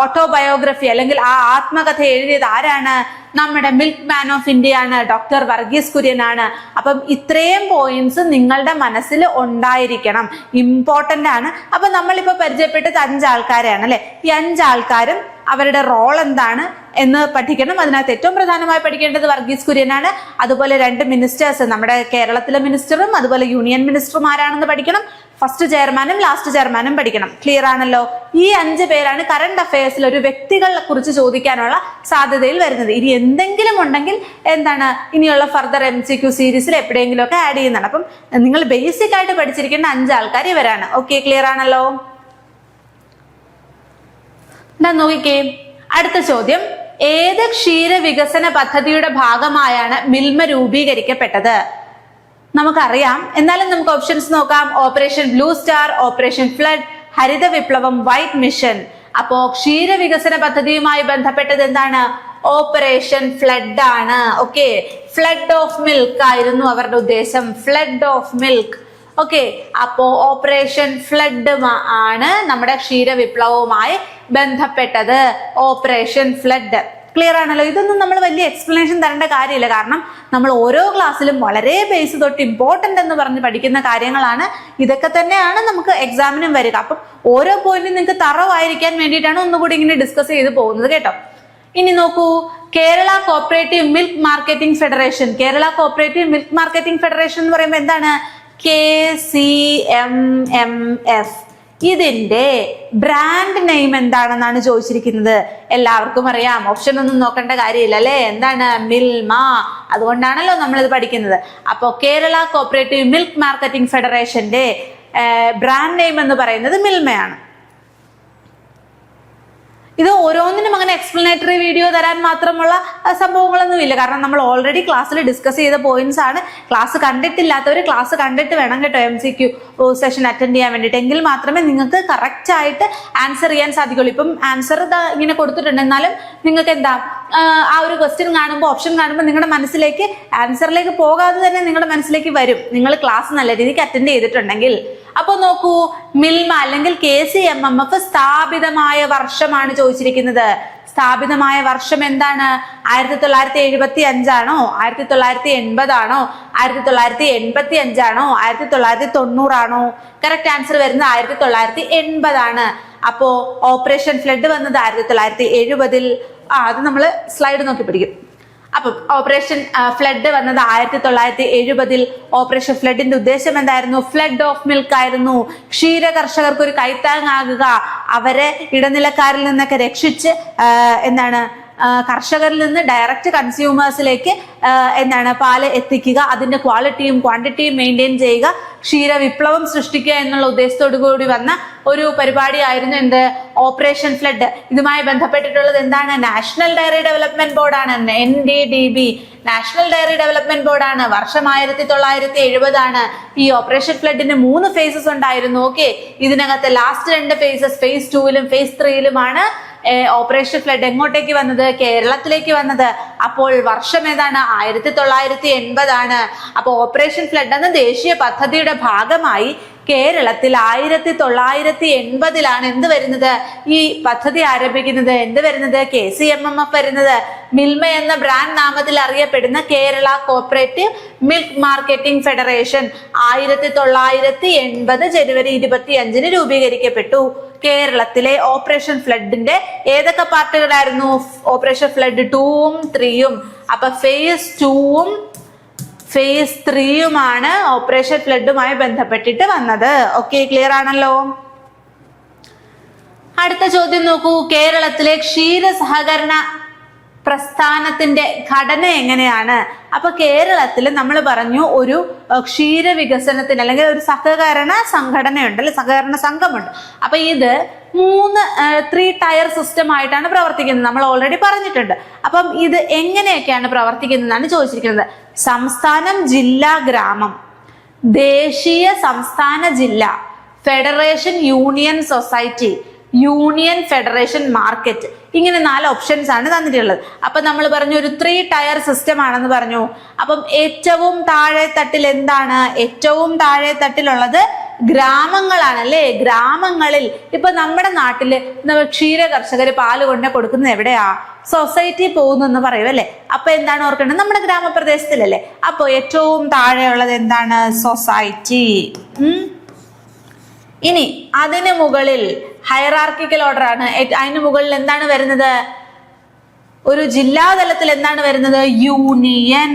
ഓട്ടോബയോഗ്രഫി അല്ലെങ്കിൽ ആ ആത്മകഥ എഴുതിയത് ആരാണ്? നമ്മുടെ മിൽക്ക് മാൻ ഓഫ് ഇന്ത്യ ആണ്, ഡോക്ടർ വർഗീസ് കുര്യൻ ആണ്. അപ്പം ഇത്രയും പോയിന്റ്സ് നിങ്ങളുടെ മനസ്സിൽ ഉണ്ടായിരിക്കണം, ഇമ്പോർട്ടന്റ് ആണ്. അപ്പൊ നമ്മളിപ്പോ പരിചയപ്പെട്ടത് 5 ആൾക്കാരെയാണ് അല്ലെ. ഈ 5 ആൾക്കാരും അവരുടെ റോൾ എന്താണ് എന്ന് പഠിക്കണം. അതിനകത്ത് ഏറ്റവും പ്രധാനമായി പഠിക്കേണ്ടത് വർഗീസ് കുര്യനാണ്. അതുപോലെ 2 മിനിസ്റ്റേഴ്സ്, നമ്മുടെ കേരളത്തിലെ മിനിസ്റ്ററും അതുപോലെ യൂണിയൻ മിനിസ്റ്ററും ആരാണെന്ന് പഠിക്കണം. ഫസ്റ്റ് ചെയർമാനും ലാസ്റ്റ് ചെയർമാനും പഠിക്കണം. ക്ലിയർ ആണല്ലോ? ഈ 5 പേരാണ് കറണ്ട് അഫയേഴ്സിൽ ഒരു വ്യക്തികളെ കുറിച്ച് ചോദിക്കാനുള്ള സാധ്യതയിൽ വരുന്നത്. ഇനി എന്തെങ്കിലും ഉണ്ടെങ്കിൽ എന്താണ് ഇനിയുള്ള ഫർദർ MCQ സീരീസിൽ എപ്പോഴെങ്കിലും ഒക്കെ ആഡ് ചെയ്യുന്നതാണ്. അപ്പം നിങ്ങൾ ബേസിക് ആയിട്ട് പഠിച്ചിരിക്കേണ്ട 5 ആൾക്കാർ ഇവരാണ്. ഓക്കെ, ക്ലിയർ ആണല്ലോ? നോക്കിക്കേ, അടുത്ത ചോദ്യം, ഏത് ക്ഷീര വികസന പദ്ധതിയുടെ ഭാഗമായാണ് മിൽമ രൂപീകരിക്കപ്പെട്ടത്? നമുക്കറിയാം, എന്നാലും നമുക്ക് ഓപ്ഷൻസ് നോക്കാം. Operation blue star, operation flood, ഹരിത വിപ്ലവം, വൈറ്റ് മിഷൻ. അപ്പോ ക്ഷീര വികസന പദ്ധതിയുമായി ബന്ധപ്പെട്ടത് എന്താണ്? ഓപ്പറേഷൻ ഫ്ലഡ് ആണ്. ഓക്കെ, ഫ്ലഡ് ഓഫ് മിൽക്ക് ആയിരുന്നു അവരുടെ ഉദ്ദേശം, ഫ്ലഡ് ഓഫ് മിൽക്ക്. ഓക്കെ, അപ്പോ ഓപ്പറേഷൻ ഫ്ലഡ് ആണ് നമ്മുടെ ക്ഷീര വിപ്ലവവുമായി ബന്ധപ്പെട്ടത്. Operation flood. ക്ലിയർ ആണല്ലോ? ഇതൊന്നും നമ്മൾ വലിയ എക്സ്പ്ലനേഷൻ തരേണ്ട കാര്യമില്ല, കാരണം നമ്മൾ ഓരോ ക്ലാസ്സിലും വളരെ ബേസ് തൊട്ട് ഇമ്പോർട്ടന്റ് എന്ന് പറഞ്ഞ് പഠിക്കുന്ന കാര്യങ്ങളാണ്. ഇതൊക്കെ തന്നെയാണ് നമുക്ക് എക്സാമിനും വരിക. അപ്പം ഓരോ പോയിന്റും നിങ്ങൾക്ക് തറവായിരിക്കാൻ വേണ്ടിയിട്ടാണ് ഒന്നുകൂടി ഇങ്ങനെ ഡിസ്കസ് ചെയ്ത് പോകുന്നത് കേട്ടോ. ഇനി നോക്കൂ, Kerala cooperative milk marketing federation. Kerala cooperative milk marketing federation എന്ന് പറയുമ്പോൾ എന്താണ്? KCMMF. ഇതിന്റെ ബ്രാൻഡ് നെയിം എന്താണെന്നാണ് ചോദിച്ചിരിക്കുന്നത്. എല്ലാവർക്കും അറിയാം, ഓപ്ഷൻ ഒന്നും നോക്കേണ്ട കാര്യമില്ല അല്ലെ. എന്താണ്? മിൽമ. അതുകൊണ്ടാണല്ലോ നമ്മൾ ഇത് പഠിക്കുന്നത്. അപ്പോ കേരള കോപ്പറേറ്റീവ് മിൽക്ക് മാർക്കറ്റിംഗ് ഫെഡറേഷന്റെ ബ്രാൻഡ് നെയിം എന്ന് പറയുന്നത് മിൽമയാണ്. ഇത് ഓരോന്നിനും അങ്ങനെ എക്സ്പ്ലനേറ്ററി വീഡിയോ തരാൻ മാത്രമുള്ള സംഭവങ്ങളൊന്നുമില്ല. കാരണം നമ്മൾ ഓൾറെഡി ക്ലാസ്സിൽ ഡിസ്കസ് ചെയ്ത പോയിന്റ്സ് ആണ്. ക്ലാസ് കണ്ടിട്ടില്ലാത്തവർ ക്ലാസ് കണ്ടിട്ട് വേണം കേട്ടോ MCQ സെഷൻ അറ്റൻഡ് ചെയ്യാൻ വേണ്ടിയിട്ട്. എങ്കിൽ മാത്രമേ നിങ്ങൾക്ക് കറക്റ്റ് ആയിട്ട് ആൻസർ ചെയ്യാൻ സാധിക്കുള്ളൂ. ഇപ്പം ആൻസർ ഇങ്ങനെ കൊടുത്തിട്ടുണ്ട്, എന്നാലും നിങ്ങൾക്ക് എന്താ ആ ഒരു ക്വസ്റ്റ്യൻ കാണുമ്പോൾ, ഓപ്ഷൻ കാണുമ്പോൾ നിങ്ങളുടെ മനസ്സിലേക്ക് ആൻസറിലേക്ക് പോകാതെ തന്നെ നിങ്ങളുടെ മനസ്സിലേക്ക് വരും, നിങ്ങൾ ക്ലാസ് നല്ല രീതിക്ക് അറ്റൻഡ് ചെയ്തിട്ടുണ്ടെങ്കിൽ. അപ്പൊ നോക്കൂ, മിൽമ അല്ലെങ്കിൽ KCMMF സ്ഥാപിതമായ വർഷമാണ് ചോദിച്ചിരിക്കുന്നത്. സ്ഥാപിതമായ വർഷം എന്താണ്? 1975 ആണോ, 1980 ആണോ, 1985 ആണോ, 1990 ആണോ? കറക്റ്റ് ആൻസർ വരുന്നത് 1980 ആണ്. അപ്പോ ഓപ്പറേഷൻ ഫ്ലഡ് വന്നത് 1970. അത് നമ്മൾ സ്ലൈഡ് നോക്കി പിടിക്കും. അപ്പം ഓപ്പറേഷൻ ഫ്ലഡ് വന്നത് 1970. ഓപ്പറേഷൻ ഫ്ലഡിന്റെ ഉദ്ദേശം എന്തായിരുന്നു? ഫ്ലഡ് ഓഫ് മിൽക്ക് ആയിരുന്നു. ക്ഷീര കർഷകർക്ക് ഒരു കൈത്താങ്ങാകുക, അവരെ ഇടനിലക്കാരിൽ നിന്നൊക്കെ രക്ഷിച്ച് കർഷകരിൽ നിന്ന് ഡയറക്റ്റ് കൺസ്യൂമേഴ്സിലേക്ക് പാല് എത്തിക്കുക, അതിന്റെ ക്വാളിറ്റിയും ക്വാണ്ടിറ്റിയും മെയിൻറ്റെയിൻ ചെയ്യുക, ക്ഷീര വിപ്ലവം സൃഷ്ടിക്കുക എന്നുള്ള ഉദ്ദേശത്തോടു കൂടി വന്ന ഒരു പരിപാടിയായിരുന്നു എന്ത്? Operation flood. ഇതുമായി ബന്ധപ്പെട്ടിട്ടുള്ളത് എന്താണ്? നാഷണൽ ഡയറി ഡെവലപ്മെന്റ് ബോർഡാണ്, NDDB. നാഷണൽ ഡയറി ഡെവലപ്മെന്റ് ബോർഡാണ്. വർഷം 1970 ആണ്. ഈ ഓപ്പറേഷൻ ഫ്ലഡിന് 3 ഫേസസ് ഉണ്ടായിരുന്നു. ഓക്കെ, ഇതിനകത്ത് ലാസ്റ്റ് 2 ഫേസസ് phase 2-ലും phase 3-ലുമാണ് ഓപ്പറേഷൻ ഫ്ലഡ് എങ്ങോട്ടേക്ക് വന്നത്? കേരളത്തിലേക്ക് വന്നത്. അപ്പോൾ വർഷം ഏതാണ്? 1980 ആണ്. അപ്പൊ ഓപ്പറേഷൻ ഫ്ലഡ് എന്ന ദേശീയ പദ്ധതിയുടെ ഭാഗമായി കേരളത്തിൽ 1980 എന്ത് വരുന്നത്? ഈ പദ്ധതി ആരംഭിക്കുന്നത്. എന്ത് വരുന്നത്? KCMMF വരുന്നത്. മിൽമ എന്ന ബ്രാൻഡ് നാമത്തിൽ അറിയപ്പെടുന്ന Kerala cooperative milk marketing federation 1980 ജനുവരി 25 രൂപീകരിക്കപ്പെട്ടു. കേരളത്തിലെ ഓപ്പറേഷൻ ഫ്ലഡിന്റെ ഏതൊക്കെ പാർട്ടുകളായിരുന്നു? Operation flood 2-ഉം 3-യും. അപ്പൊ phase 2-ഉം phase 3-യുമാണ് ഓപ്പറേഷൻ ഫ്ലഡുമായി ബന്ധപ്പെട്ടിട്ട് വന്നത്. ഓക്കെ, ക്ലിയർ ആണല്ലോ. അടുത്ത ചോദ്യം നോക്കൂ, കേരളത്തിലെ ക്ഷീര സഹകരണ പ്രസ്ഥാനത്തിന്റെ ഘടന എങ്ങനെയാണ്? അപ്പൊ കേരളത്തിൽ നമ്മൾ പറഞ്ഞു ഒരു ക്ഷീര വികസനത്തിന് അല്ലെങ്കിൽ ഒരു സഹകരണ സംഘടനയുണ്ട്, അല്ലെ, സഹകരണ സംഘമുണ്ട്. അപ്പൊ ഇത് 3 ടയർ സിസ്റ്റം ആയിട്ടാണ് പ്രവർത്തിക്കുന്നത്. നമ്മൾ ഓൾറെഡി പറഞ്ഞിട്ടുണ്ട്. അപ്പം ഇത് എങ്ങനെയൊക്കെയാണ് പ്രവർത്തിക്കുന്നതാണ് ചോദിച്ചിരിക്കുന്നത്. സംസ്ഥാനം, ജില്ല, ഗ്രാമം, ദേശീയ, സംസ്ഥാന, ജില്ല, federation, union, society, union, federation, market. ഇങ്ങനെ 4 ഓപ്ഷൻസ് ആണ് തന്നിട്ടുള്ളത്. അപ്പൊ നമ്മൾ പറഞ്ഞു ഒരു 3 ടയർ സിസ്റ്റം ആണെന്ന് പറഞ്ഞു. അപ്പം ഏറ്റവും താഴെ തട്ടിൽ എന്താണ്? ഏറ്റവും താഴെ തട്ടിലുള്ളത് ഗ്രാമങ്ങളാണ്, അല്ലേ? ഗ്രാമങ്ങളിൽ ഇപ്പൊ നമ്മുടെ നാട്ടില് ക്ഷീര കർഷകര് പാല് കൊണ്ട് കൊടുക്കുന്നത് എവിടെയാ? സൊസൈറ്റി പോകുന്നു എന്ന് പറയും, അല്ലെ? അപ്പൊ എന്താണ് ഓർക്കേണ്ടത്? നമ്മുടെ ഗ്രാമപ്രദേശത്തിലല്ലേ. അപ്പൊ ഏറ്റവും താഴെയുള്ളത് എന്താണ്? സൊസൈറ്റി. ഇനി അതിന് മുകളിൽ ഹൈറാർക്കിക്കൽ ഓർഡർ ആണ്. അതിന് മുകളിൽ എന്താണ് വരുന്നത്? ഒരു ജില്ലാതലത്തിൽ എന്താണ് വരുന്നത്? യൂണിയൻ.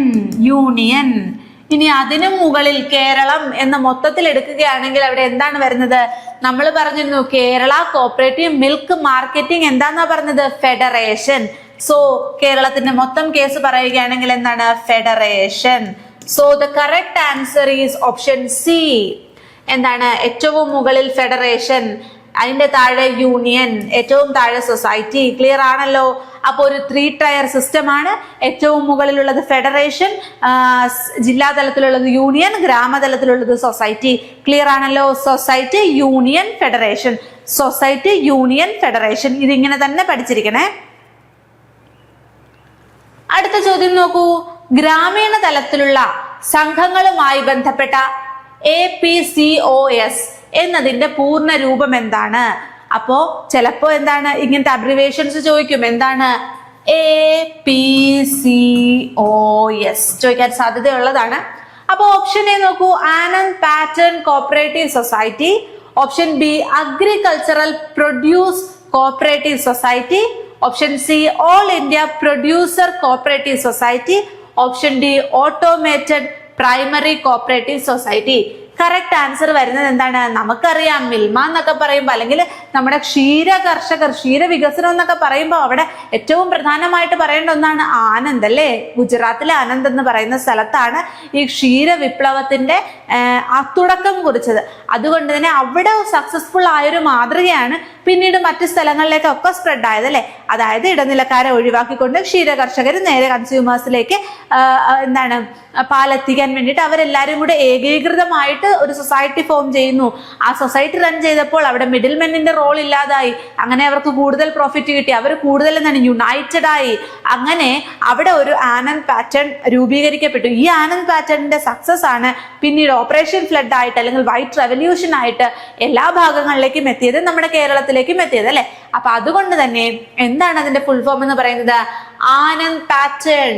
ഇനി അതിനു മുകളിൽ കേരളം എന്ന മൊത്തത്തിൽ എടുക്കുകയാണെങ്കിൽ അവിടെ എന്താണ് വരുന്നത്? നമ്മൾ പറഞ്ഞിരുന്നു കേരള കോപ്പറേറ്റീവ് മിൽക്ക് മാർക്കറ്റിംഗ് എന്താന്നാ പറഞ്ഞത്? ഫെഡറേഷൻ. സോ കേരളത്തിന്റെ മൊത്തം കേസ് പറയുകയാണെങ്കിൽ എന്താണ്? Federation. So the correct answer is option C. എന്താണ്? ഏറ്റവും മുകളിൽ ഫെഡറേഷൻ, അതിന്റെ താഴെ യൂണിയൻ, ഏറ്റവും താഴെ സൊസൈറ്റി. ക്ലിയർ ആണല്ലോ. അപ്പൊ ഒരു 3 ടയർ സിസ്റ്റം ആണ്. ഏറ്റവും മുകളിലുള്ളത് ഫെഡറേഷൻ, ജില്ലാ തലത്തിലുള്ളത് യൂണിയൻ, ഗ്രാമതലത്തിലുള്ളത് സൊസൈറ്റി. ക്ലിയർ ആണല്ലോ. Society, union, federation. Society, union, federation. ഇതിങ്ങനെ തന്നെ പഠിച്ചിരിക്കണേ. അടുത്ത ചോദ്യം നോക്കൂ, ഗ്രാമീണ തലത്തിലുള്ള സംഘങ്ങളുമായി ബന്ധപ്പെട്ട APCOS എന്നതിന്റെ പൂർണ്ണ രൂപം എന്താണ്? അപ്പോ ചിലപ്പോ എന്താണ് ഇങ്ങനത്തെ അബ്രിവേഷൻസ് ചോദിക്കും. എന്താണ്? APCOS ചോദിക്കാൻ സാധ്യതയുള്ളതാണ്. അപ്പൊ ഓപ്ഷൻ എ നോക്കൂ, Anand pattern cooperative society. Option B, agricultural produce cooperative society. Option C, all India producer cooperative society. Option D, automated primary cooperative society. Correct answer വരുന്നത് എന്താണ്? നമുക്കറിയാം മിൽമ എന്നൊക്കെ പറയുമ്പോൾ, അല്ലെങ്കിൽ നമ്മുടെ ക്ഷീര കർഷകർ, ക്ഷീര വികസനം എന്നൊക്കെ പറയുമ്പോൾ അവിടെ ഏറ്റവും പ്രധാനമായിട്ട് പറയേണ്ട ഒന്നാണ് ആനന്ദ് അല്ലേ. ഗുജറാത്തിലെ ആനന്ദ് എന്ന് പറയുന്ന സ്ഥലത്താണ് ഈ ക്ഷീര വിപ്ലവത്തിന്റെ തുടക്കം കുറിച്ചത്. അതുകൊണ്ട് തന്നെ അവിടെ സക്സസ്ഫുൾ ആയൊരു മാതൃകയാണ് പിന്നീട് മറ്റു സ്ഥലങ്ങളിലേക്കൊക്കെ സ്പ്രെഡ് ആയത് അല്ലെ. അതായത് ഇടനിലക്കാരെ ഒഴിവാക്കിക്കൊണ്ട് ക്ഷീര കർഷകർ നേരെ കൺസ്യൂമേഴ്സിലേക്ക് പാലെത്തിക്കാൻ വേണ്ടിയിട്ട് അവരെല്ലാരും കൂടെ ഏകീകൃതമായിട്ട് ഒരു സൊസൈറ്റി ഫോം ചെയ്യുന്നു. ആ സൊസൈറ്റി റൺ ചെയ്തപ്പോൾ അവിടെ മിഡിൽ മെന്നിന്റെ റോൾ ഇല്ലാതായി. അങ്ങനെ അവർക്ക് കൂടുതൽ പ്രോഫിറ്റ് കിട്ടി. അവർ കൂടുതൽ യുണൈറ്റഡ് ആയി. അങ്ങനെ അവിടെ ഒരു ആനന്ദ് പാറ്റേൺ രൂപീകരിക്കപ്പെട്ടു. ഈ ആനന്ദ് പാറ്റേണിന്റെ സക്സസ് ആണ് പിന്നീട് ഓപ്പറേഷൻ ഫ്ലഡ് ആയിട്ട് അല്ലെങ്കിൽ വൈറ്റ് റെവല്യൂഷൻ ആയിട്ട് എല്ലാ ഭാഗങ്ങളിലേക്കും എത്തിയത്, നമ്മുടെ കേരളത്തിലേക്കും എത്തിയത് അല്ലെ. അപ്പൊ അതുകൊണ്ട് തന്നെ എന്താണ് അതിന്റെ ഫുൾ ഫോം എന്ന് പറയുന്നത്? Anand pattern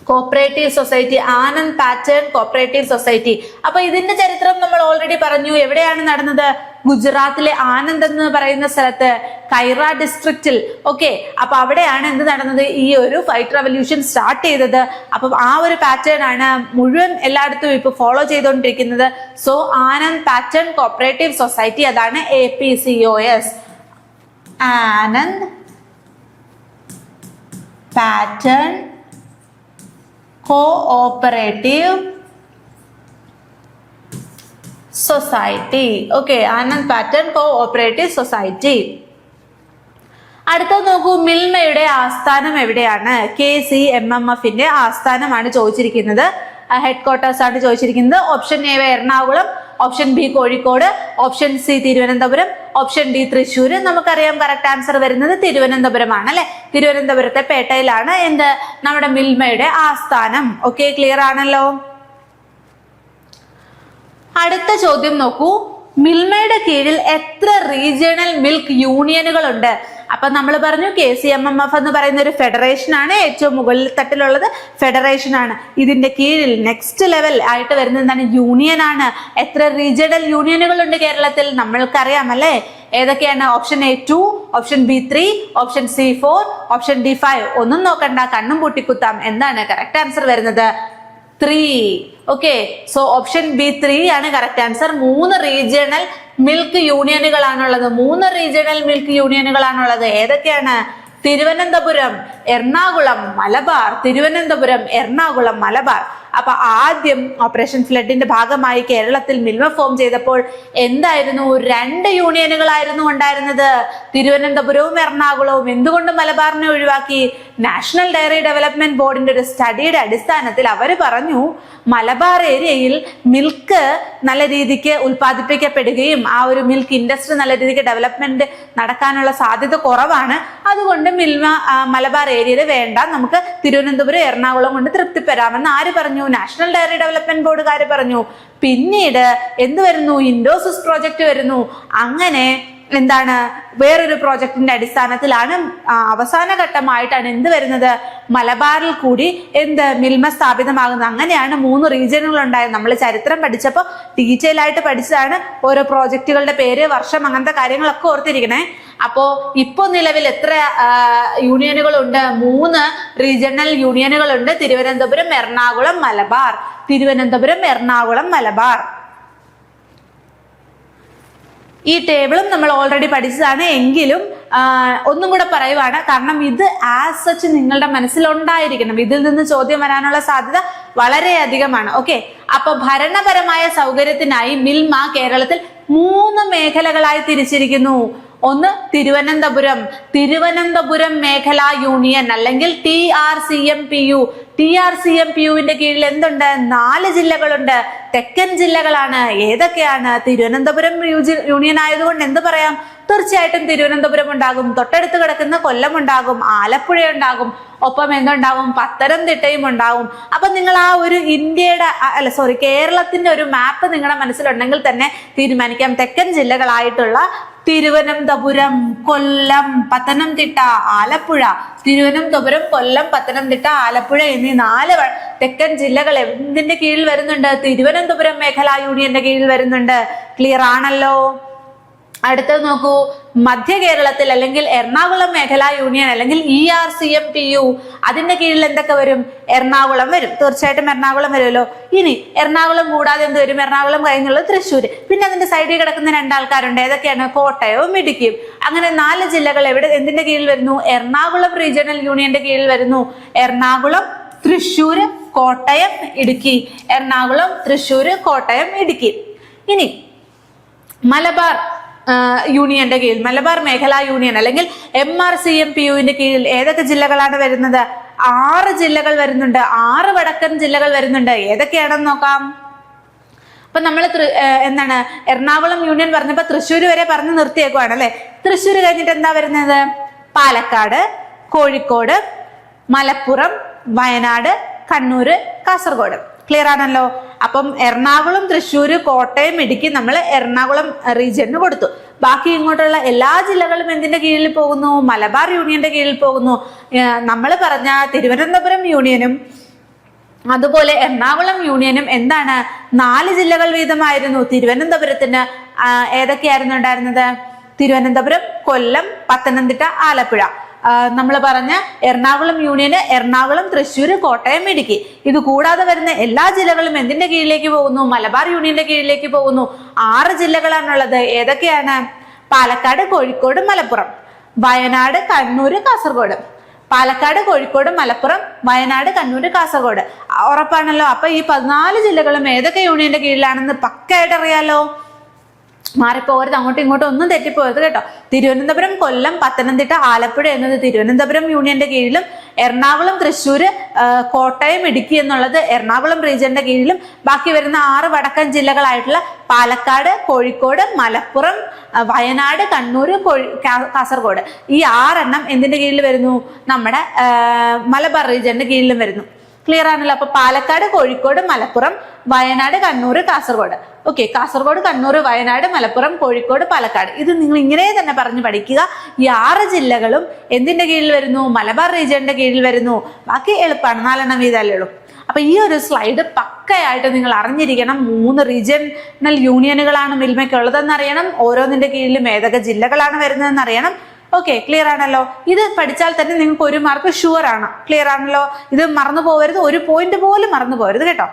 cooperative society. Anand pattern cooperative society. അപ്പൊ ഇതിന്റെ ചരിത്രം നമ്മൾ ഓൾറെഡി പറഞ്ഞു. എവിടെയാണ് നടന്നത്? ഗുജറാത്തിലെ ആനന്ദ് എന്ന് പറയുന്ന സ്ഥലത്ത്, കൈറ ഡിസ്ട്രിക്റ്റിൽ. ഓക്കെ, അപ്പൊ അവിടെയാണ് എന്ത് നടന്നത്? ഈ ഒരു വൈറ്റ് റെവല്യൂഷൻ സ്റ്റാർട്ട് ചെയ്തത്. അപ്പൊ ആ ഒരു പാറ്റേൺ ആണ് മുഴുവൻ എല്ലായിടത്തും ഇപ്പൊ ഫോളോ ചെയ്തുകൊണ്ടിരിക്കുന്നത്. So Anand pattern cooperative society, അതാണ് APCOS. Anand pattern cooperative society. Okay, Anand pattern cooperative society. അടുത്ത നോക്കൂ, മിൽമയുടെ ആസ്ഥാനം എവിടെയാണ്? KCMMFന്റെ ആസ്ഥാനമാണ് ചോദിച്ചിരിക്കുന്നത്. ഹെഡ് ക്വാർട്ടേഴ്സ് ആണ് ചോദിച്ചിരിക്കുന്നത്. Option A Ernakulam, option B Kozhikode, option C Thiruvananthapuram, option D Thrissur. നമുക്കറിയാം കറക്റ്റ് ആൻസർ വരുന്നത് തിരുവനന്തപുരമാണ് അല്ലെ. തിരുവനന്തപുരത്തെ പേട്ടയിലാണ് നമ്മുടെ മിൽമയുടെ ആസ്ഥാനം. ഓക്കെ, ക്ലിയർ ആണല്ലോ. അടുത്ത ചോദ്യം നോക്കൂ, മിൽമയുടെ കീഴിൽ എത്ര റീജിയണൽ മിൽക്ക് യൂണിയനുകൾ ഉണ്ട്? അപ്പൊ നമ്മൾ പറഞ്ഞു KCMMF എന്ന് പറയുന്ന ഒരു ഫെഡറേഷൻ ആണ്. ഏറ്റവും മുകളിൽ തട്ടിലുള്ളത് ഫെഡറേഷൻ ആണ്. ഇതിന്റെ കീഴിൽ നെക്സ്റ്റ് ലെവൽ ആയിട്ട് വരുന്നത് എന്താണ്? യൂണിയൻ ആണ്. എത്ര റീജിയണൽ യൂണിയനുകൾ ഉണ്ട് കേരളത്തിൽ? നമ്മൾക്കറിയാം അല്ലെ. ഏതൊക്കെയാണ്? Option A 2, option B 3, option C 4, option D 5. ഒന്നും നോക്കണ്ട, കണ്ണും പൂട്ടിക്കുത്താം. എന്താണ് കറക്റ്റ് ആൻസർ വരുന്നത്? 3. ഓക്കെ, സോ ഓപ്ഷൻ B 3 ആണ് കറക്റ്റ് ആൻസർ. 3 റീജിയണൽ മിൽക്ക് യൂണിയനുകളാണുള്ളത്. 3 റീജിയണൽ മിൽക്ക് യൂണിയനുകളാണുള്ളത്. ഏതൊക്കെയാണ്? തിരുവനന്തപുരം, എറണാകുളം, മലബാർ. തിരുവനന്തപുരം, എറണാകുളം, മലബാർ. അപ്പൊ ആദ്യം ഓപ്പറേഷൻ ഫ്ലഡിന്റെ ഭാഗമായി കേരളത്തിൽ മിൽമ ഫോം ചെയ്തപ്പോൾ എന്തായിരുന്നു? 2 യൂണിയനുകളായിരുന്നു ഉണ്ടായിരുന്നത്, തിരുവനന്തപുരവും എറണാകുളവും. എന്തുകൊണ്ട് മലബാറിനെ ഒഴിവാക്കി? നാഷണൽ ഡയറി ഡെവലപ്മെന്റ് ബോർഡിന്റെ ഒരു സ്റ്റഡിയുടെ അടിസ്ഥാനത്തിൽ അവർ പറഞ്ഞു മലബാർ ഏരിയയിൽ മിൽക്ക് നല്ല രീതിക്ക് ഉൽപ്പാദിപ്പിക്കപ്പെടുകയും ആ ഒരു മിൽക്ക് ഇൻഡസ്ട്രി നല്ല രീതിക്ക് ഡെവലപ്മെന്റ് നടക്കാനുള്ള സാധ്യത കുറവാണ്. അതുകൊണ്ട് മിൽമ മലബാർ ഏരിയയിൽ വേണ്ട, നമുക്ക് തിരുവനന്തപുരം എറണാകുളം കൊണ്ട് തൃപ്തിപ്പെടാമെന്ന് ആര് പറഞ്ഞു? നാഷണൽ ഡയറി ഡെവലപ്മെന്റ് ബോർഡുകാർ പറഞ്ഞു. പിന്നീട് എന്ത് വരുന്നു? ഇൻഡോസിസ് പ്രോജക്റ്റ് വരുന്നു. അങ്ങനെ വേറൊരു പ്രോജക്റ്റിന്റെ അടിസ്ഥാനത്തിലാണ് അവസാന ഘട്ടമായിട്ടാണ് എന്ത് വരുന്നത്? മലബാറിൽ കൂടി മിൽമ സ്ഥാപിതമാകുന്നത്. അങ്ങനെയാണ് 3 റീജിയനുകൾ ഉണ്ടായത്. നമ്മൾ ചരിത്രം പഠിച്ചപ്പോൾ ഡീറ്റെയിൽ ആയിട്ട് പഠിച്ചതാണ്. ഓരോ പ്രോജക്റ്റുകളുടെ പേര്, വർഷം, അങ്ങനത്തെ കാര്യങ്ങളൊക്കെ ഓർത്തിരിക്കണേ. അപ്പോ ഇപ്പൊ നിലവിൽ എത്ര യൂണിയനുകളുണ്ട്? 3 റീജിയണൽ യൂണിയനുകളുണ്ട്. തിരുവനന്തപുരം, എറണാകുളം, മലബാർ. തിരുവനന്തപുരം, എറണാകുളം, മലബാർ. ഈ ടേബിളും നമ്മൾ ഓൾറെഡി പഠിച്ചതാണ്. എങ്കിലും ഒന്നും കൂടെ പറയുവാണ്, കാരണം ഇത് ആസ് സച്ച് നിങ്ങളുടെ മനസ്സിലുണ്ടായിരിക്കണം. ഇതിൽ നിന്ന് ചോദ്യം വരാനുള്ള സാധ്യത വളരെയധികമാണ്. ഓക്കെ, അപ്പൊ ഭരണപരമായ സൗകര്യത്തിനായി മിൽമ കേരളത്തിൽ 3 മേഖലകളായി തിരിച്ചിരിക്കുന്നു. ഒന്ന് തിരുവനന്തപുരം മേഖലാ യൂണിയൻ അല്ലെങ്കിൽ TRCMPU. TRCMPUവിന്റെ കീഴിൽ എന്തുണ്ട്? 4 ജില്ലകളുണ്ട്. തെക്കൻ ജില്ലകളാണ്. ഏതൊക്കെയാണ്? തിരുവനന്തപുരം യൂണിയൻ ആയതുകൊണ്ട് എന്ത് പറയാം? തീർച്ചയായിട്ടും തിരുവനന്തപുരം ഉണ്ടാകും. തൊട്ടടുത്ത് കിടക്കുന്ന കൊല്ലം ഉണ്ടാകും, ആലപ്പുഴ ഉണ്ടാകും, ഒപ്പം എന്തുണ്ടാവും? പത്തനംതിട്ടയും ഉണ്ടാവും. അപ്പൊ നിങ്ങൾ ആ ഒരു കേരളത്തിന്റെ ഒരു മാപ്പ് നിങ്ങളുടെ മനസ്സിലുണ്ടെങ്കിൽ തന്നെ തീരുമാനിക്കാം തെക്കൻ ജില്ലകളായിട്ടുള്ള തിരുവനന്തപുരം, കൊല്ലം, പത്തനംതിട്ട, ആലപ്പുഴ. തിരുവനന്തപുരം, കൊല്ലം, പത്തനംതിട്ട, ആലപ്പുഴ എന്നീ 4 തെക്കൻ ജില്ലകൾ എന്തിന്റെ കീഴിൽ വരുന്നുണ്ട്? തിരുവനന്തപുരം മേഖലാ യൂണിയന്റെ കീഴിൽ വരുന്നുണ്ട്. ക്ലിയർ ആണല്ലോ. അടുത്തത് നോക്കൂ, മധ്യ കേരളത്തിൽ അല്ലെങ്കിൽ എറണാകുളം മേഖലാ യൂണിയൻ അല്ലെങ്കിൽ ERCMTU അതിന്റെ കീഴിൽ എന്തൊക്കെ വരും? എറണാകുളം വരും. തീർച്ചയായിട്ടും എറണാകുളം വരുമല്ലോ. ഇനി എറണാകുളം കൂടാതെ എന്ത് വരും? എറണാകുളം കഴിഞ്ഞുള്ളത് തൃശ്ശൂർ. പിന്നെ അതിന്റെ സൈഡിൽ കിടക്കുന്ന രണ്ടാൾക്കാരുണ്ട്. ഏതൊക്കെയാണ്? കോട്ടയവും ഇടുക്കിയും. അങ്ങനെ 4 ജില്ലകൾ എന്തിന്റെ കീഴിൽ വരുന്നു? എറണാകുളം റീജിയണൽ യൂണിയന്റെ കീഴിൽ വരുന്നു. എറണാകുളം, തൃശ്ശൂര്, കോട്ടയം, ഇടുക്കി. എറണാകുളം, തൃശ്ശൂര്, കോട്ടയം, ഇടുക്കി. ഇനി മലബാർ യൂണിയന്റെ കീഴിൽ, മലബാർ മേഖലാ യൂണിയൻ അല്ലെങ്കിൽ MRCMPUവിന്റെ കീഴിൽ ഏതൊക്കെ ജില്ലകളാണ് വരുന്നത്? 6 ജില്ലകൾ വരുന്നുണ്ട്. 6 വടക്കൻ ജില്ലകൾ വരുന്നുണ്ട്. ഏതൊക്കെയാണെന്ന് നോക്കാം. അപ്പൊ നമ്മൾ എന്താണ് എറണാകുളം യൂണിയൻ പറഞ്ഞപ്പോ തൃശ്ശൂർ വരെ പറഞ്ഞു നിർത്തിയേക്കുവാണ് അല്ലെ. തൃശ്ശൂർ കഴിഞ്ഞിട്ട് എന്താ വരുന്നത്? പാലക്കാട്, കോഴിക്കോട്, മലപ്പുറം, വയനാട്, കണ്ണൂര്, കാസർഗോഡ്. ക്ലിയർ ആണല്ലോ. അപ്പം എറണാകുളം, തൃശ്ശൂർ, കോട്ടയം, ഇടുക്കി നമ്മൾ എറണാകുളം റീജിയന് കൊടുത്തു. ബാക്കി ഇങ്ങോട്ടുള്ള എല്ലാ ജില്ലകളും എന്തിന്റെ കീഴിൽ പോകുന്നു? മലബാർ യൂണിയന്റെ കീഴിൽ പോകുന്നു. നമ്മൾ പറഞ്ഞ തിരുവനന്തപുരം യൂണിയനും അതുപോലെ എറണാകുളം യൂണിയനും എന്താണ്? 4 ജില്ലകൾ വീതമായിരുന്നു. തിരുവനന്തപുരത്തിന് ഏതൊക്കെയായിരുന്നു ഉണ്ടായിരുന്നത്? തിരുവനന്തപുരം, കൊല്ലം, പത്തനംതിട്ട, ആലപ്പുഴ. നമ്മൾ പറഞ്ഞ എറണാകുളം യൂണിയന് എറണാകുളം, തൃശ്ശൂർ, കോട്ടയം, ഇടുക്കി. ഇത് കൂടാതെ വരുന്ന എല്ലാ ജില്ലകളും എന്തിന്റെ കീഴിലേക്ക് പോകുന്നു? മലബാർ യൂണിയന്റെ കീഴിലേക്ക് പോകുന്നു. 6 ജില്ലകളാണുള്ളത്. ഏതൊക്കെയാണ്? പാലക്കാട്, കോഴിക്കോട്, മലപ്പുറം, വയനാട്, കണ്ണൂർ, കാസർഗോഡ്. പാലക്കാട്, കോഴിക്കോട്, മലപ്പുറം, വയനാട്, കണ്ണൂർ, കാസർഗോഡ്. ഉറപ്പാണല്ലോ. അപ്പൊ ഈ 14 ജില്ലകളും ഏതൊക്കെ യൂണിയന്റെ കീഴിലാണെന്ന് പക്കയായിട്ട് അറിയാലോ. മാറിപ്പോകരുത്, അങ്ങോട്ടും ഇങ്ങോട്ടും ഒന്നും തെറ്റിപ്പോകരുത് കേട്ടോ. തിരുവനന്തപുരം, കൊല്ലം, പത്തനംതിട്ട, ആലപ്പുഴ എന്നത് തിരുവനന്തപുരം യൂണിയന്റെ കീഴിലും എറണാകുളം, തൃശ്ശൂർ, കോട്ടയം, ഇടുക്കി എന്നുള്ളത് എറണാകുളം റീജിയന്റെ കീഴിലും ബാക്കി വരുന്ന 6 വടക്കൻ ജില്ലകളായിട്ടുള്ള പാലക്കാട്, കോഴിക്കോട്, മലപ്പുറം, വയനാട്, കണ്ണൂർ, കാസർഗോഡ് ഈ 6 എണ്ണം എന്തിന്റെ കീഴിൽ വരുന്നു? നമ്മുടെ മലബാർ റീജിയന്റെ കീഴിലും വരുന്നു. ക്ലിയർ ആണല്ലോ. അപ്പൊ പാലക്കാട്, കോഴിക്കോട്, മലപ്പുറം, വയനാട്, കണ്ണൂർ, കാസർഗോഡ്. ഓക്കെ, കാസർഗോഡ്, കണ്ണൂർ, വയനാട്, മലപ്പുറം, കോഴിക്കോട്, പാലക്കാട്. ഇത് നിങ്ങൾ ഇങ്ങനെ തന്നെ പറഞ്ഞു പഠിക്കുക. ഈ 6 ജില്ലകളും എന്തിന്റെ കീഴിൽ വരുന്നു? മലബാർ റീജിയന്റെ കീഴിൽ വരുന്നു. ബാക്കി എളുപ്പമാണ്, 4 എണ്ണം വീതമല്ലേ ഉള്ളൂ. അപ്പൊ ഈ ഒരു സ്ലൈഡ് പക്കയായിട്ട് നിങ്ങൾ അറിഞ്ഞിരിക്കണം. 3 റീജിയണൽ യൂണിയനുകളാണ് മിൽമയ്ക്കുള്ളതെന്ന് അറിയണം. ഓരോന്നിന്റെ കീഴിലും ഏതൊക്കെ ജില്ലകളാണ് വരുന്നതെന്ന് അറിയണം. ഓക്കെ, ക്ലിയർ ആണല്ലോ. ഇത് പഠിച്ചാൽ തന്നെ നിങ്ങൾക്ക് 1 മാർക്ക് ഷുവർ ആണ്. ക്ലിയർ ആണല്ലോ. ഇത് മറന്നു പോകരുത്, 1 പോയിന്റ് പോലും മറന്നു പോകരുത് കേട്ടോ.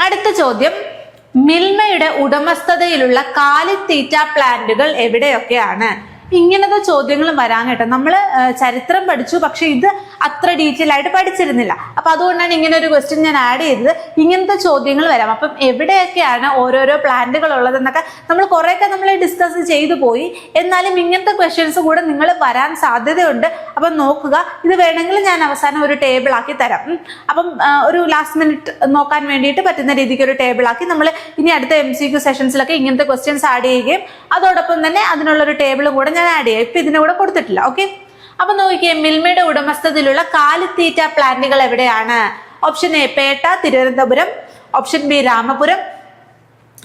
അടുത്ത ചോദ്യം, മിൽമയുടെ ഉടമസ്ഥതയിലുള്ള കാലിത്തീറ്റ പ്ലാന്റുകൾ എവിടെയൊക്കെയാണ്? ഇങ്ങനത്തെ ചോദ്യങ്ങളും വരാൻ കേട്ടോ. നമ്മൾ ചരിത്രം പഠിച്ചു, പക്ഷെ ഇത് അത്ര ഡീറ്റെയിൽ ആയിട്ട് പഠിച്ചിരുന്നില്ല. അപ്പൊ അതുകൊണ്ടാണ് ഇങ്ങനെ ഒരു ക്വസ്റ്റ്യൻ ഞാൻ ആഡ് ചെയ്തത്. ഇങ്ങനത്തെ ചോദ്യങ്ങൾ വരാം. അപ്പം എവിടെയൊക്കെയാണ് ഓരോരോ പ്ലാന്റുകൾ ഉള്ളതെന്നൊക്കെ നമ്മൾ കുറെയൊക്കെ നമ്മൾ ഡിസ്കസ് ചെയ്തു പോയി. എന്നാലും ഇങ്ങനത്തെ ക്വസ്റ്റ്യൻസ് കൂടെ നിങ്ങൾ വരാൻ സാധ്യതയുണ്ട്. അപ്പം നോക്കുക. ഇത് വേണമെങ്കിൽ ഞാൻ അവസാനം ഒരു ടേബിൾ ആക്കി തരാം. അപ്പം ഒരു ലാസ്റ്റ് മിനിറ്റ് നോക്കാൻ വേണ്ടിയിട്ട് പറ്റുന്ന രീതിക്ക് ഒരു ടേബിൾ ആക്കി നമ്മൾ ഇനി അടുത്ത MCQ സെഷൻസിലൊക്കെ ഇങ്ങനത്തെ ക്വസ്റ്റ്യൻസ് ആഡ് ചെയ്യുകയും അതോടൊപ്പം തന്നെ അതിനുള്ളൊരു ടേബിളും കൂടെ ഞാൻ ആഡ് ചെയ്യാം. ഇപ്പൊ ഇതിന്റെ കൂടെ കൊടുത്തിട്ടില്ല. ഓക്കെ, അപ്പൊ നോക്കിയേ, മിൽമയുടെ ഉടമസ്ഥതയിലുള്ള കാലിത്തീറ്റ പ്ലാന്റുകൾ എവിടെയാണ്? Option A Pettah, Thiruvananthapuram. Option B Ramapuram.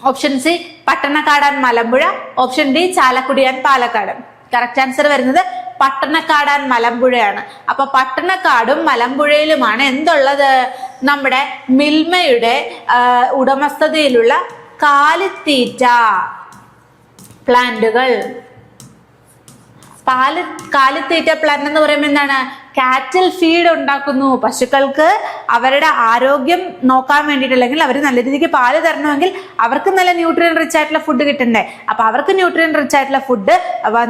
Option C പട്ടണക്കാടാൻ, മലമ്പുഴ. ഓപ്ഷൻ ഡി ചാലക്കുടിയാൻ, പാലക്കാട്. കറക്റ്റ് ആൻസർ വരുന്നത് പട്ടണക്കാടാൻ, മലമ്പുഴയാണ്. അപ്പൊ പട്ടണക്കാടും മലമ്പുഴയിലുമാണ് എന്തുള്ളത്? നമ്മുടെ മിൽമയുടെ ഉടമസ്ഥതയിലുള്ള കാലിത്തീറ്റ പ്ലാന്റുകൾ. കാലിത്തീറ്റ പ്ലാന്റ് എന്ന് പറയുമ്പോൾ എന്താണ്? കാറ്റിൽ ഫീഡ് ഉണ്ടാക്കുന്നു. പശുക്കൾക്ക് അവരുടെ ആരോഗ്യം നോക്കാൻ വേണ്ടിയിട്ട്, അല്ലെങ്കിൽ അവർ നല്ല രീതിക്ക് പാല് തരണമെങ്കിൽ അവർക്ക് നല്ല ന്യൂട്രിയൻ റിച്ച് ആയിട്ടുള്ള ഫുഡ് കിട്ടണ്ടേ. അപ്പൊ അവർക്ക് ന്യൂട്രിയൻ റിച്ച് ആയിട്ടുള്ള ഫുഡ്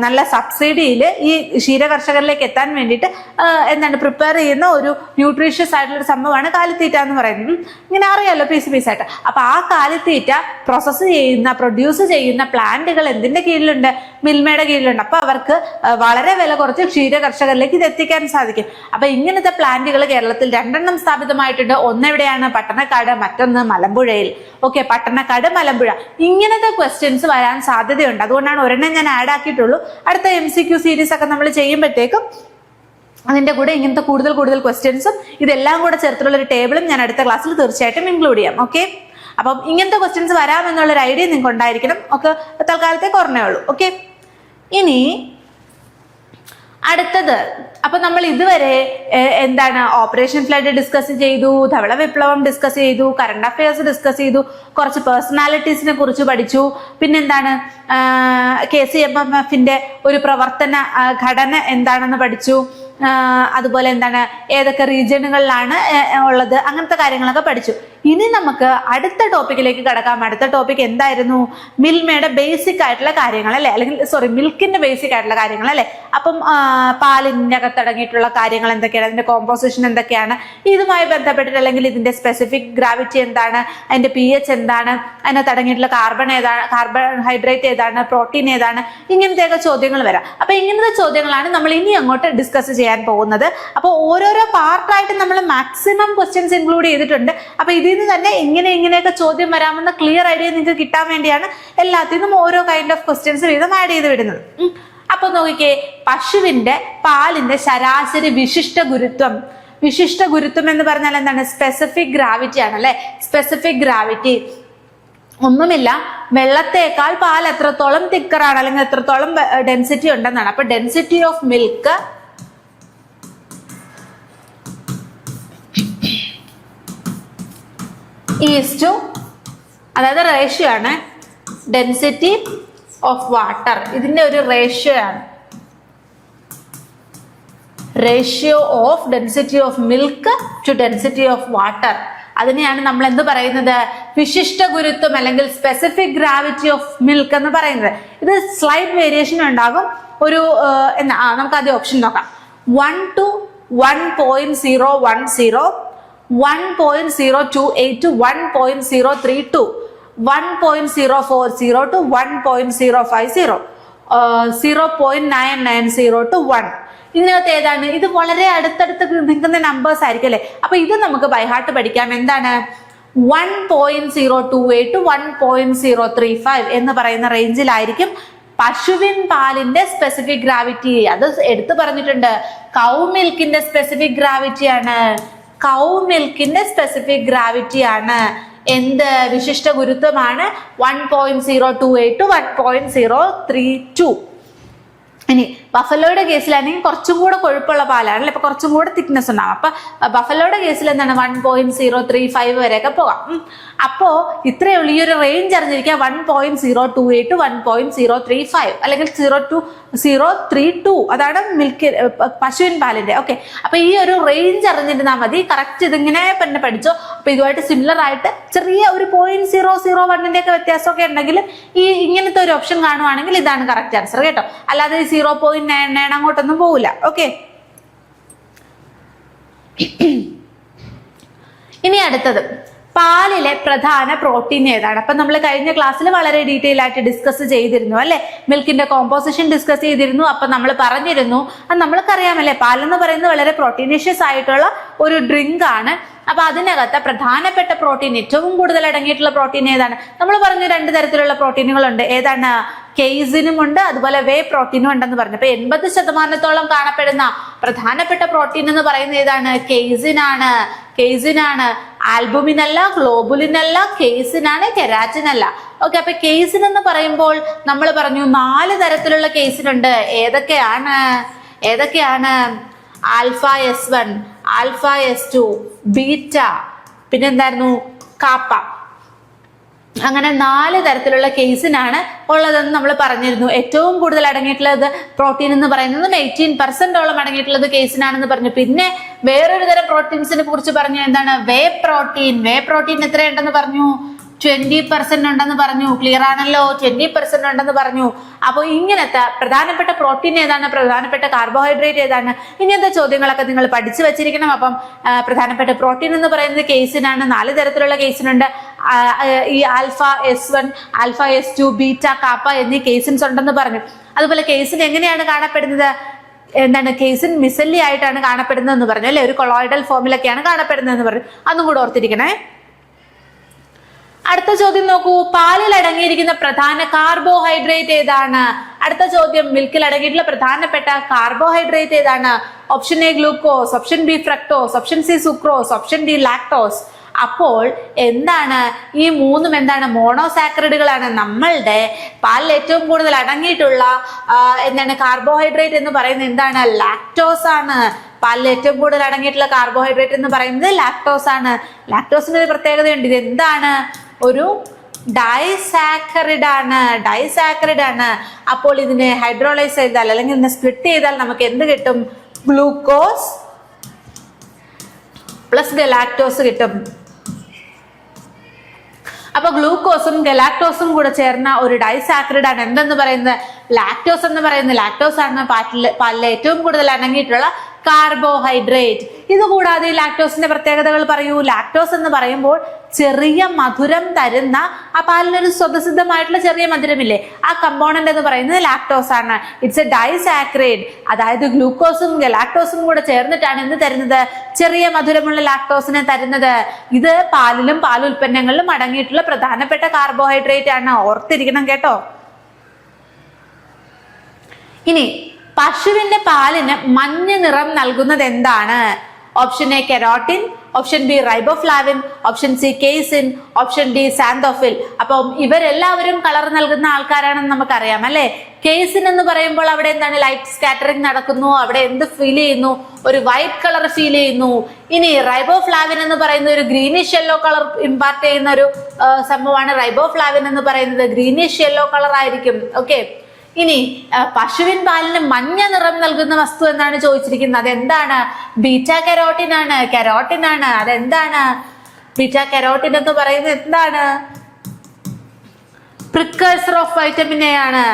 നല്ല സബ്സിഡിയിൽ ഈ ക്ഷീര കർഷകരിലേക്ക് എത്താൻ വേണ്ടിയിട്ട് എന്താണ് പ്രിപ്പയർ ചെയ്യുന്ന ഒരു ന്യൂട്രീഷ്യസ് ആയിട്ടുള്ള ഒരു സംഭവമാണ് കാലിത്തീറ്റ എന്ന് പറയുന്നത്. ഇങ്ങനെ അറിയാലോ പീസായിട്ട്. അപ്പൊ ആ കാലിത്തീറ്റ പ്രൊഡ്യൂസ് ചെയ്യുന്ന പ്ലാന്റുകൾ എന്തിന്റെ കീഴിലുണ്ട്? മിൽമയുടെ കീഴിലുണ്ട്. അപ്പൊ അവർക്ക് വളരെ വില കുറച്ച് ക്ഷീര കർഷകരിലേക്ക് ഇത് എത്തിക്കാൻ സാധിക്കും. അപ്പൊ ഇങ്ങനത്തെ പ്ലാന്റുകൾ കേരളത്തിൽ 2 എണ്ണം സ്ഥാപിതമായിട്ടുണ്ട്. ഒന്നെവിടെയാണ്? പട്ടണക്കാട്, മറ്റൊന്ന് മലമ്പുഴയിൽ. ഓക്കെ, പട്ടണക്കാട്, മലമ്പുഴ. ഇങ്ങനത്തെ ക്വസ്റ്റ്യൻസ് വരാൻ സാധ്യതയുണ്ട്. അതുകൊണ്ടാണ് ഒരെണ്ണം ഞാൻ ആഡ് ആക്കിയിട്ടുള്ളൂ. അടുത്ത MCQ സീരീസ് ഒക്കെ നമ്മൾ ചെയ്യുമ്പോഴത്തേക്കും അതിന്റെ കൂടെ ഇങ്ങനത്തെ കൂടുതൽ ക്വസ്റ്റ്യൻസും ഇതെല്ലാം കൂടെ ചേർത്തുള്ള ഒരു ടേബിളും ഞാൻ അടുത്ത ക്ലാസ്സിൽ തീർച്ചയായിട്ടും ഇൻക്ലൂഡ് ചെയ്യാം. ഓക്കെ, അപ്പം ഇങ്ങനത്തെ ക്വസ്റ്റ്യൻസ് വരാമെന്നുള്ളൊരു ഐഡിയ നിങ്ങൾക്ക് ഉണ്ടായിരിക്കണം. ഒക്കെ തൽക്കാലത്തേക്ക് ഓർമ്മയേ ഉള്ളൂ. ഓക്കെ, ഇനി അടുത്തത്, അപ്പൊ നമ്മൾ ഇതുവരെ എന്താണ് ഓപ്പറേഷൻ ഫ്ലഡ് ഡിസ്കസ് ചെയ്തു, ധവള വിപ്ലവം ഡിസ്കസ് ചെയ്തു, കറണ്ട് അഫയേഴ്സ് ഡിസ്കസ് ചെയ്തു, കുറച്ച് പേഴ്സണാലിറ്റീസിനെ കുറിച്ച് പഠിച്ചു, പിന്നെന്താണ് KCMMFന്റെ ഒരു പ്രവർത്തന ഘടന എന്താണെന്ന് പഠിച്ചു, അതുപോലെ എന്താണ് ഏതൊക്കെ റീജിയനുകളിലാണ് ഉള്ളത്, അങ്ങനത്തെ കാര്യങ്ങളൊക്കെ പഠിച്ചു. ഇനി നമുക്ക് അടുത്ത ടോപ്പിക്കിലേക്ക് കടക്കാം. അടുത്ത ടോപ്പിക് എന്തായിരുന്നു? മിൽമയുടെ ബേസിക് ആയിട്ടുള്ള കാര്യങ്ങൾ അല്ലെ, അല്ലെങ്കിൽ മിൽക്കിന്റെ ബേസിക് ആയിട്ടുള്ള കാര്യങ്ങൾ അല്ലെ. അപ്പം പാലിന്റെ അകത്തടങ്ങിയിട്ടുള്ള കാര്യങ്ങൾ എന്തൊക്കെയാണ്, അതിന്റെ കോമ്പോസിഷൻ എന്തൊക്കെയാണ്, ഇതുമായി ബന്ധപ്പെട്ടിട്ട് അല്ലെങ്കിൽ ഇതിന്റെ സ്പെസിഫിക് ഗ്രാവിറ്റി എന്താണ്, അതിന്റെ pH എന്താണ്, അതിനകത്ത് അടങ്ങിയിട്ടുള്ള കാർബൺ ഏതാണ്, കാർബോഹൈഡ്രേറ്റ് ഏതാണ്, പ്രോട്ടീൻ ഏതാണ്, ഇങ്ങനത്തെയൊക്കെ ചോദ്യങ്ങൾ വരാം. അപ്പൊ ഇങ്ങനത്തെ ചോദ്യങ്ങളാണ് നമ്മൾ ഇനി അങ്ങോട്ട് ഡിസ്കസ് ചെയ്യാൻ പോകുന്നത്. അപ്പോൾ ഓരോരോ പാർട്ടായിട്ട് നമ്മൾ മാക്സിമം ക്വസ്റ്റ്യൻസ് ഇൻക്ലൂഡ് ചെയ്തിട്ടുണ്ട്. അപ്പൊ ഇതിൽ നിന്ന് തന്നെ ഇങ്ങനെയൊക്കെ ചോദ്യം വരാമെന്ന ക്ലിയർ ഐഡിയ നിങ്ങൾക്ക് കിട്ടാൻ വേണ്ടിയാണ് എല്ലാത്തിനും ഓരോ കൈൻഡ് ഓഫ് ക്വസ്റ്റ്യൻസ് വീതം ആഡ് ചെയ്ത് വിടുന്നത്. അപ്പൊ നോക്കിക്കേ, പശുവിന്റെ പാലിന്റെ ശരാശരി വിശിഷ്ട ഗുരുത്വം എന്ന് പറഞ്ഞാൽ എന്താണ്? സ്പെസിഫിക് ഗ്രാവിറ്റി ആണ് അല്ലെ. സ്പെസിഫിക് ഗ്രാവിറ്റി ഒന്നുമില്ല, വെള്ളത്തേക്കാൾ പാൽ എത്രത്തോളം തിക്കറാണ് അല്ലെങ്കിൽ എത്രത്തോളം ഡെൻസിറ്റി ഉണ്ടെന്നാണ്. അപ്പൊ ഡെൻസിറ്റി ഓഫ് മിൽക്ക് ഈസ്റ്റു, അതായത് റേഷ്യോ ആണ്, ഡെൻസിറ്റി ഓഫ് വാട്ടർ, ഇതിന്റെ ഒരു റേഷ്യോ ആണ്. Ratio of density of milk to density of water, അതിനെയാണ് നമ്മൾ എന്ത് പറയുന്നത്? വിശിഷ്ട ഗുരുത്വം അല്ലെങ്കിൽ സ്പെസിഫിക് ഗ്രാവിറ്റി ഓഫ് മിൽക്ക് എന്ന് പറയുന്നത്. ഇത് സ്ലൈറ്റ് വേരിയേഷൻ ഉണ്ടാകും. ഒരു നമുക്ക് ആദ്യം ഓപ്ഷൻ നോക്കാം. 1 to 1.010, 1.028 to 1.032, 1.040 to 1.050, 0.990 to 1. ഇതിനകത്ത് ഏതാണ്? ഇത് വളരെ അടുത്തടുത്ത് നിൽക്കുന്ന നമ്പേഴ്സ് ആയിരിക്കും അല്ലെ. അപ്പൊ ഇത് നമുക്ക് ബൈഹാർട്ട് പഠിക്കാം. എന്താണ്? 1.028 to 1.035 എന്ന് പറയുന്ന റേഞ്ചിലായിരിക്കും പശുവിൻ പാലിന്റെ സ്പെസിഫിക് ഗ്രാവിറ്റി. അത് എടുത്തു പറഞ്ഞിട്ടുണ്ട്. കൗ മിൽക്കിന്റെ സ്പെസിഫിക് ഗ്രാവിറ്റി ആണ്. കൗ മിൽക്കിന്റെ സ്പെസിഫിക് ഗ്രാവിറ്റി ആണ് എന്ത്? വിശിഷ്ട ഗുരുത്വമാണ് 1.028 to 1.032. ഇനി ബഫലോയുടെ കേസിലാണെങ്കിൽ കുറച്ചും കൂടെ കൊഴുപ്പുള്ള പാലാണ്, ഇപ്പൊ കുറച്ചും കൂടെ തിക്നെസ് ഉണ്ടാവും. അപ്പൊ ബഫലോയുടെ കേസിൽ എന്താണ്? 1.035 വരെയൊക്കെ പോകാം. അപ്പോ ഇത്രയേ ഉള്ളൂ. ഈ ഒരു റേഞ്ച് അറിഞ്ഞിരിക്കുക. 1.028 to 1.035 അല്ലെങ്കിൽ 0.032, അതാണ് മിൽക്ക് പശുവിൻ പാലിന്റെ. ഓക്കെ, അപ്പൊ ഈ ഒരു റേഞ്ച് അറിഞ്ഞിരുന്നാൽ മതി. കറക്റ്റ് ഇതിങ്ങനെ തന്നെ പഠിച്ചോ. അപ്പൊ ഇതുമായിട്ട് സിമിലർ ആയിട്ട് ചെറിയ ഒരു 0.001 ഒക്കെ വ്യത്യാസമൊക്കെ ഉണ്ടെങ്കിലും ഈ ഇങ്ങനത്തെ ഒരു ഓപ്ഷൻ കാണുവാണെങ്കിൽ ഇതാണ് കറക്റ്റ് ആൻസർ കേട്ടോ. അല്ലാതെ 0.99 അങ്ങോട്ടൊന്നും പോവില്ല. ഓക്കെ, ഇനി അടുത്തത് പാലിലെ പ്രധാന പ്രോട്ടീൻ ഏതാണ്? അപ്പൊ നമ്മൾ കഴിഞ്ഞ ക്ലാസ്സിൽ വളരെ ഡീറ്റെയിൽ ആയിട്ട് ഡിസ്കസ് ചെയ്തിരുന്നു അല്ലെ. മിൽക്കിന്റെ കോമ്പോസിഷൻ ഡിസ്കസ് ചെയ്തിരുന്നു. അപ്പൊ നമ്മൾ പറഞ്ഞിരുന്നു, അത് നമ്മൾക്കറിയാമല്ലേ, പാലെന്ന് പറയുന്നത് വളരെ പ്രോട്ടീനേഷ്യസ് ആയിട്ടുള്ള ഒരു ഡ്രിങ്ക് ആണ്. അപ്പൊ അതിനകത്ത് പ്രധാനപ്പെട്ട പ്രോട്ടീൻ, ഏറ്റവും കൂടുതൽ അടങ്ങിയിട്ടുള്ള പ്രോട്ടീൻ ഏതാണ്? നമ്മൾ പറഞ്ഞു 2 തരത്തിലുള്ള പ്രോട്ടീനുകളുണ്ട്. ഏതാണ്? കെയ്സിനും ഉണ്ട്, അതുപോലെ വേ പ്രോട്ടീനും ഉണ്ടെന്ന് പറഞ്ഞു. അപ്പൊ 80% കാണപ്പെടുന്ന പ്രധാനപ്പെട്ട പ്രോട്ടീൻ എന്ന് പറയുന്നത് ഏതാണ്? കെയ്സിനാണ്. ആൽബുമിൻ അല്ല, ഗ്ലോബുലിൻ അല്ല, കെയ്സിനാണ്, കെരാറ്റിൻ അല്ല. ഓക്കെ, അപ്പൊ കെയ്സിൻ എന്ന് പറയുമ്പോൾ നമ്മൾ പറഞ്ഞു 4 തരത്തിലുള്ള കെയ്സിൻ ഉണ്ട്. ഏതൊക്കെയാണ്? Alpha S1, alpha S2, beta, പിന്നെന്തായിരുന്നു? കാപ്പ. അങ്ങനെ 4 തരത്തിലുള്ള കേസിനാണ് ഉള്ളതെന്ന് നമ്മൾ പറഞ്ഞിരുന്നു. ഏറ്റവും കൂടുതൽ അടങ്ങിയിട്ടുള്ളത് പ്രോട്ടീൻ എന്ന് പറയുന്നത് 18% അടങ്ങിയിട്ടുള്ളത് കേസിനാണെന്ന് പറഞ്ഞു. പിന്നെ വേറൊരു തരം പ്രോട്ടീൻസിനെ കുറിച്ച് പറഞ്ഞു. എന്താണ്? വേ പ്രോട്ടീൻ എത്രയുണ്ടെന്ന് പറഞ്ഞു? 20% ഉണ്ടെന്ന് പറഞ്ഞു. ക്ലിയർ ആണല്ലോ? 20% ഉണ്ടെന്ന് പറഞ്ഞു. അപ്പോൾ ഇങ്ങനത്തെ പ്രധാനപ്പെട്ട പ്രോട്ടീൻ ഏതാണ്? പ്രധാനപ്പെട്ട കാർബോഹൈഡ്രേറ്റ് ഏതാണ്? ഇങ്ങനത്തെ ചോദ്യങ്ങളൊക്കെ നിങ്ങൾ പഠിച്ചു വെച്ചിരിക്കണം. അപ്പം പ്രധാനപ്പെട്ട പ്രോട്ടീൻ എന്ന് പറയുന്നത് കേസിനാണ്. 4 തരത്തിലുള്ള കേസിനുണ്ട്. ഈ alpha S1, alpha S2, beta, KAAPA എന്നീ കേസിൻസ് ഉണ്ടെന്ന് പറഞ്ഞു. അതുപോലെ കേസിൻ എങ്ങനെയാണ് കാണപ്പെടുന്നത്? എന്താണ്? കേസിൻ മിസല്ലി ആയിട്ടാണ് കാണപ്പെടുന്നതെന്ന് പറഞ്ഞു അല്ലെ. ഒരു കൊളോയിഡൽ ഫോമിലൊക്കെയാണ് കാണപ്പെടുന്നതെന്ന് പറഞ്ഞു. അതും കൂടെ ഓർത്തിരിക്കണേ. അടുത്ത ചോദ്യം നോക്കൂ. പാലിൽ അടങ്ങിയിരിക്കുന്ന പ്രധാന കാർബോഹൈഡ്രേറ്റ് ഏതാണ്? അടുത്ത ചോദ്യം, മിൽക്കിൽ അടങ്ങിയിട്ടുള്ള പ്രധാനപ്പെട്ട കാർബോഹൈഡ്രേറ്റ് ഏതാണ്? Option A glucose, option B fructose, option C sucrose, option D lactose. അപ്പോൾ എന്താണ് ഈ മൂന്നും എന്താണ് മോണോസാക്കറിഡുകളാണ്. നമ്മളുടെ പാലിൽ ഏറ്റവും കൂടുതൽ അടങ്ങിയിട്ടുള്ള എന്താണ് കാർബോഹൈഡ്രേറ്റ് എന്ന് പറയുന്നത് എന്താണ്? ലാക്ടോസ് ആണ്. പാലിൽ ഏറ്റവും കൂടുതൽ അടങ്ങിയിട്ടുള്ള കാർബോഹൈഡ്രേറ്റ് എന്ന് പറയുന്നത് ലാക്ടോസ് ആണ്. ലാക്ടോസിന് ഒരു പ്രത്യേകതയുണ്ട്. ഇത് എന്താണ്? ഒരു ഡൈസാക്കറിഡ് ആണ്. അപ്പോൾ ഇതിനെ ഹൈഡ്രോളൈസ് ചെയ്താൽ അല്ലെങ്കിൽ ഇതിനെ സ്പ്ലിറ്റ് ചെയ്താൽ നമുക്ക് എന്ത് കിട്ടും? ഗ്ലൂക്കോസ് പ്ലസ് ഗലാക്ടോസ് കിട്ടും. അപ്പൊ ഗ്ലൂക്കോസും ഗലാക്ടോസും കൂടെ ചേർന്ന ഒരു ഡൈസാക്കറിഡ് ആണ് എന്തെന്ന് പറയുന്നത്? ലാക്ടോസ് എന്ന് പറയുന്നത്. ലാക്ടോസ് ആണ് പാലിലെ ഏറ്റവും കൂടുതൽ അടങ്ങിയിട്ടുള്ള കാർബോഹൈഡ്രേറ്റ്. ഇതുകൂടാതെ ലാക്ടോസിന്റെ പ്രത്യേകതകൾ പറയൂ. ലാക്ടോസ് എന്ന് പറയുമ്പോൾ ചെറിയ മധുരം തരുന്ന ആ പാലിനൊരു സ്വതസിദ്ധമായിട്ടുള്ള ചെറിയ മധുരമില്ലേ, ആ കമ്പോണന്റ് എന്ന് പറയുന്നത് ലാക്ടോസ് ആണ്. It's A disaccharide. അതായത് ഗ്ലൂക്കോസും ഗലാക്ടോസും കൂടെ ചേർന്നിട്ടാണ് എന്ത് തരുന്നത്? ചെറിയ മധുരമുള്ള ലാക്ടോസിനെ തരുന്നത്. ഇത് പാലിലും പാലുൽപ്പന്നങ്ങളിലും അടങ്ങിയിട്ടുള്ള പ്രധാനപ്പെട്ട കാർബോഹൈഡ്രേറ്റ് ആണ്. ഓർത്തിരിക്കണം കേട്ടോ. ഇനി പശുവിന്റെ പാലിന് മഞ്ഞ നിറം നൽകുന്നത് എന്താണ്? Option A carotene, option B riboflavin, option C casein, option D xanthophyll. അപ്പം ഇവരെല്ലാവരും കളർ നൽകുന്ന ആൾക്കാരാണെന്ന് നമുക്കറിയാം അല്ലെ. കേസിൻ എന്ന് പറയുമ്പോൾ അവിടെ എന്താണ്? ലൈറ്റ് സ്കാറ്ററിംഗ് നടക്കുന്നു. അവിടെ എന്ത് ഫീൽ ചെയ്യുന്നു? ഒരു വൈറ്റ് കളർ ഫീൽ ചെയ്യുന്നു. ഇനി റൈബോഫ്ലാവിൻ എന്ന് പറയുന്ന ഒരു ഗ്രീനിഷ് യെല്ലോ കളർ ഇമ്പാർട്ട് ചെയ്യുന്ന ഒരു സംഭവമാണ്. റൈബോഫ്ലാവിൻ എന്ന് പറയുന്നത് ഗ്രീനിഷ് യെല്ലോ കളർ ആയിരിക്കും. ഓക്കെ. ഇനി പശുവിൻ പാലിന് മഞ്ഞ നിറം നൽകുന്ന വസ്തു എന്നാണ് ചോദിച്ചിരിക്കുന്നത്. അതെന്താണ്? ബീറ്റാ കെരോട്ടിൻ ആണ്. അതെന്താണ്? ബീറ്റാ കെരോട്ടിൻ എന്ന് പറയുന്നത് എന്താണ്? പ്രിക്കഴ്സർ ഓഫ് വൈറ്റമിൻ എ ആണ്.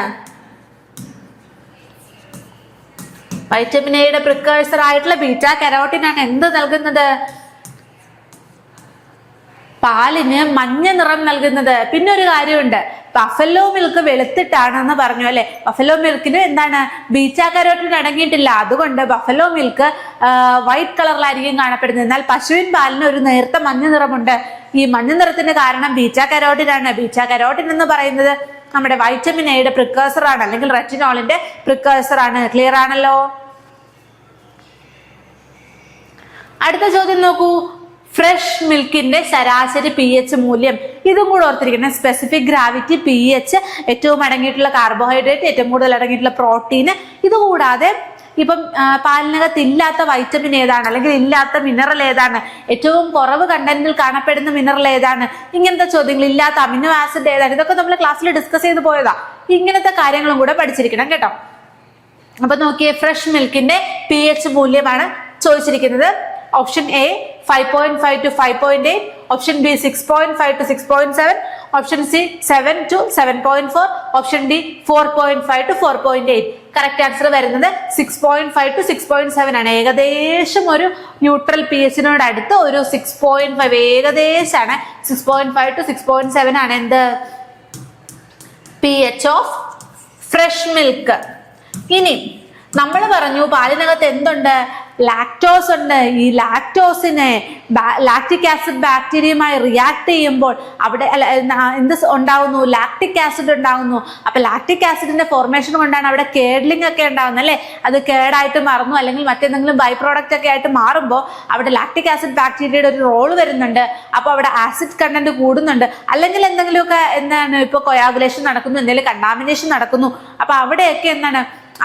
വൈറ്റമിൻ എയുടെ പ്രിക്കഴ്സർ ആയിട്ടുള്ള ബീറ്റാ കെരോട്ടിൻ ആണ് എന്ത് നൽകുന്നത്? പാലിന് മഞ്ഞ നിറം നൽകുന്നത്. പിന്നെ ഒരു കാര്യമുണ്ട്, ബഫല്ലോ മിൽക്ക് വെളുത്തിട്ടാണെന്ന് പറഞ്ഞു അല്ലെ. ബഫല്ലോ മിൽക്കിന് എന്താണ്? ബീറ്റാ കരോട്ടിൻ അടങ്ങിയിട്ടില്ല. അതുകൊണ്ട് ബഫല്ലോ മിൽക്ക് വൈറ്റ് കളറിലായിരിക്കും കാണപ്പെടുന്നത്. എന്നാൽ പശുവിൻ പാലിന് ഒരു നേർത്ത മഞ്ഞ നിറമുണ്ട്. ഈ മഞ്ഞ നിറത്തിന് കാരണം ബീറ്റാ കരോട്ടിൻ ആണ്. ബീറ്റാ കരോട്ടിൻ എന്ന് പറയുന്നത് നമ്മുടെ വൈറ്റമിൻ എയുടെ പ്രിക്കേഴ്സർ ആണ്, അല്ലെങ്കിൽ റെറ്റിനോളിന്റെ പ്രിക്കേഴ്സർ ആണ്. ക്ലിയർ ആണല്ലോ. അടുത്ത ചോദ്യം നോക്കൂ. ഫ്രഷ് മിൽക്കിന്റെ ശരാശരി pH മൂല്യം. ഇതും കൂടെ ഓർത്തിരിക്കണം. സ്പെസിഫിക് ഗ്രാവിറ്റി, pH, ഏറ്റവും അടങ്ങിയിട്ടുള്ള കാർബോഹൈഡ്രേറ്റ്, ഏറ്റവും കൂടുതൽ അടങ്ങിയിട്ടുള്ള പ്രോട്ടീന്. ഇതുകൂടാതെ ഇപ്പം പാലിനകത്ത് ഇല്ലാത്ത വൈറ്റമിൻ ഏതാണ്, അല്ലെങ്കിൽ ഇല്ലാത്ത മിനറൽ ഏതാണ്, ഏറ്റവും കുറവ് കണ്ടന്റിൽ കാണപ്പെടുന്ന മിനറൽ ഏതാണ്, ഇങ്ങനത്തെ ചോദ്യങ്ങൾ. ഇല്ലാത്ത അമിനോ ആസിഡ് ഏതാണ്, ഇതൊക്കെ നമ്മൾ ക്ലാസ്സിൽ ഡിസ്കസ് ചെയ്ത് പോയതാ. ഇങ്ങനത്തെ കാര്യങ്ങളും കൂടെ പഠിച്ചിരിക്കണം കേട്ടോ. അപ്പൊ നോക്കിയേ, ഫ്രഷ് മിൽക്കിന്റെ pH മൂല്യമാണ് ചോദിച്ചിരിക്കുന്നത്. Option A 5.5 to 5.8, option B 6.5 to 6.7, option C 7 to 7.4, option D 4.5 to 4.8. Correct answer വരുന്നത് 6.5 to 6.7 ആണ്. ഏകദേശം ഒരു ന്യൂട്രൽ pHനോട് അടുത്ത് ഒരു 6.5 ഏകദേശമാണ്. 6.5 to 6.7 ആണ് എന്ത്? pH of fresh milk. ഇനി നമ്മൾ പറഞ്ഞു പാലിനകത്ത് എന്തുണ്ട്? ലാക്ടോസ് ഉണ്ട്. ഈ ലാക്ടോസിനെ ലാക്റ്റിക് ആസിഡ് ബാക്ടീരിയയുമായി റിയാക്ട് ചെയ്യുമ്പോൾ അവിടെ എന്ത് ഉണ്ടാവുന്നു? ലാക്റ്റിക് ആസിഡ് ഉണ്ടാവുന്നു. അപ്പൊ ലാക്റ്റിക് ആസിഡിന്റെ ഫോർമേഷൻ കൊണ്ടാണ് അവിടെ കേഡ്ലിംഗ് ഒക്കെ ഉണ്ടാവുന്നത് അല്ലെ. അത് കേടായിട്ട് മാറുന്നു, അല്ലെങ്കിൽ മറ്റെന്തെങ്കിലും ബൈ പ്രോഡക്റ്റ് ഒക്കെ ആയിട്ട് മാറുമ്പോൾ അവിടെ ലാക്റ്റിക് ആസിഡ് ബാക്ടീരിയയുടെ ഒരു റോള് വരുന്നുണ്ട്. അപ്പൊ അവിടെ ആസിഡ് കണ്ടന്റ് കൂടുന്നുണ്ട്, അല്ലെങ്കിൽ എന്തെങ്കിലുമൊക്കെ എന്താണ് ഇപ്പൊ കൊയാഗുലേഷൻ നടക്കുന്നു, എന്തെങ്കിലും കണ്ടാമിനേഷൻ നടക്കുന്നു. അപ്പൊ അവിടെയൊക്കെ എന്താണ്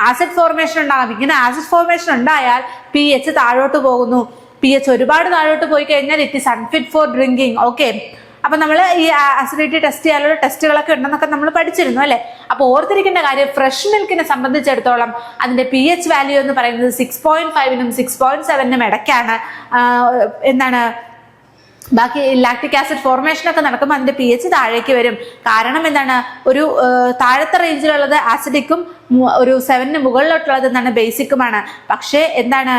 ആസിഡ് ഫോർമേഷൻ ഉണ്ടാകും. ഇങ്ങനെ ആസിഡ് ഫോർമേഷൻ ഉണ്ടായാൽ pH താഴോട്ട് പോകുന്നു. pH ഒരുപാട് താഴോട്ട് പോയി കഴിഞ്ഞാൽ it is unfit four drinking. Okay. അപ്പൊ നമ്മൾ ഈ ആസിഡിറ്റി ടെസ്റ്റ് ചെയ്യാനുള്ള ടെസ്റ്റുകളൊക്കെ ഉണ്ടെന്നൊക്കെ നമ്മൾ പഠിച്ചിരുന്നു അല്ലെ. അപ്പൊ ഓർത്തിരിക്കേണ്ട കാര്യം, ഫ്രഷ് മിൽക്കിനെ സംബന്ധിച്ചിടത്തോളം അതിന്റെ pH വാല്യൂ എന്ന് പറയുന്നത് 6.5നും 6.7നും ഇടയ്ക്കാണ്. എന്താണ് ബാക്കി ലാക്റ്റിക് ആസിഡ് ഫോർമേഷൻ ഒക്കെ നടക്കുമ്പോൾ അതിന്റെ pH താഴേക്ക് വരും. കാരണം എന്താണ്? ഒരു താഴത്തെ റേഞ്ചിലുള്ളത് ആസിഡിക്കും ഒരു 7ന് മുകളിലോട്ടുള്ളത് എന്താണ്? ബേസിക്കുമാണ്. പക്ഷേ എന്താണ്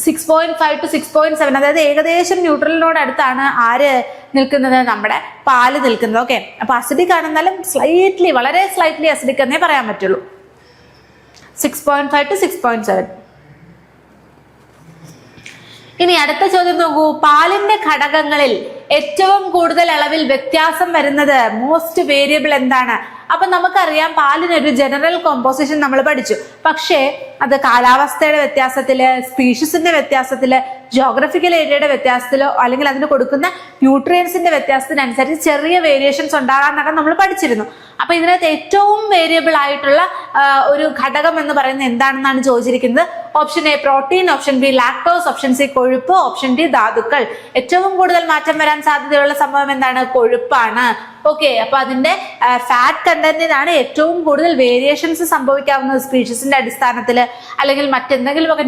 6.5 to 6.7, അതായത് ഏകദേശം ന്യൂട്രലിനോട് അടുത്താണ് ആര് നിൽക്കുന്നത്? നമ്മുടെ പാല് നിൽക്കുന്നത്. ഓക്കെ. അപ്പൊ അസിഡിക് ആണെന്നാലും സ്ലൈറ്റ്ലി, വളരെ സ്ലൈറ്റ്ലി അസിഡിക് എന്നേ പറയാൻ പറ്റുള്ളൂ. 6.5 to 6.7. ഇനി അടുത്ത ചോദ്യം നോക്കൂ. പാലിന്റെ ഘടകങ്ങളിൽ ഏറ്റവും കൂടുതൽ അളവിൽ വ്യത്യാസം വരുന്നത് മോസ്റ്റ് വേരിയബിൾ എന്താണ്? അപ്പൊ നമുക്കറിയാം പാലിനൊരു ജനറൽ കോമ്പോസിഷൻ നമ്മൾ പഠിച്ചു. പക്ഷേ അത് കാലാവസ്ഥയുടെ വ്യത്യാസത്തില്, സ്പീഷീസിന്റെ വ്യത്യാസത്തില്, ജോഗ്രഫിക്കൽ ഏരിയയുടെ വ്യത്യാസത്തിലോ അല്ലെങ്കിൽ അതിന് കൊടുക്കുന്ന ന്യൂട്രിയൻസിന്റെ വ്യത്യാസത്തിനനുസരിച്ച് ചെറിയ വേരിയേഷൻസ് ഉണ്ടാകാമെന്നൊക്കെ നമ്മൾ പഠിച്ചിരുന്നു. അപ്പൊ ഇതിനകത്ത് ഏറ്റവും വേരിയബിൾ ആയിട്ടുള്ള ഒരു ഘടകം എന്ന് പറയുന്നത് എന്താണെന്നാണ് ചോദിച്ചിരിക്കുന്നത്. Option A protein, option B lactose, option C കൊഴുപ്പ്, ഓപ്ഷൻ ഡി ധാതുക്കൾ. ഏറ്റവും കൂടുതൽ മാറ്റം വരാൻ സാധ്യതയുള്ള സംഭവം എന്താണ്? കൊഴുപ്പാണ്. ഓക്കെ, അപ്പൊ അതിന്റെ ഫാറ്റ് കണ്ടന്റിനാണ് ഏറ്റവും കൂടുതൽ വേരിയേഷൻസ് സംഭവിക്കാവുന്നത്. സ്പീഷീസിന്റെ അടിസ്ഥാനത്തില് അല്ലെങ്കിൽ മറ്റെന്തെങ്കിലുമൊക്കെ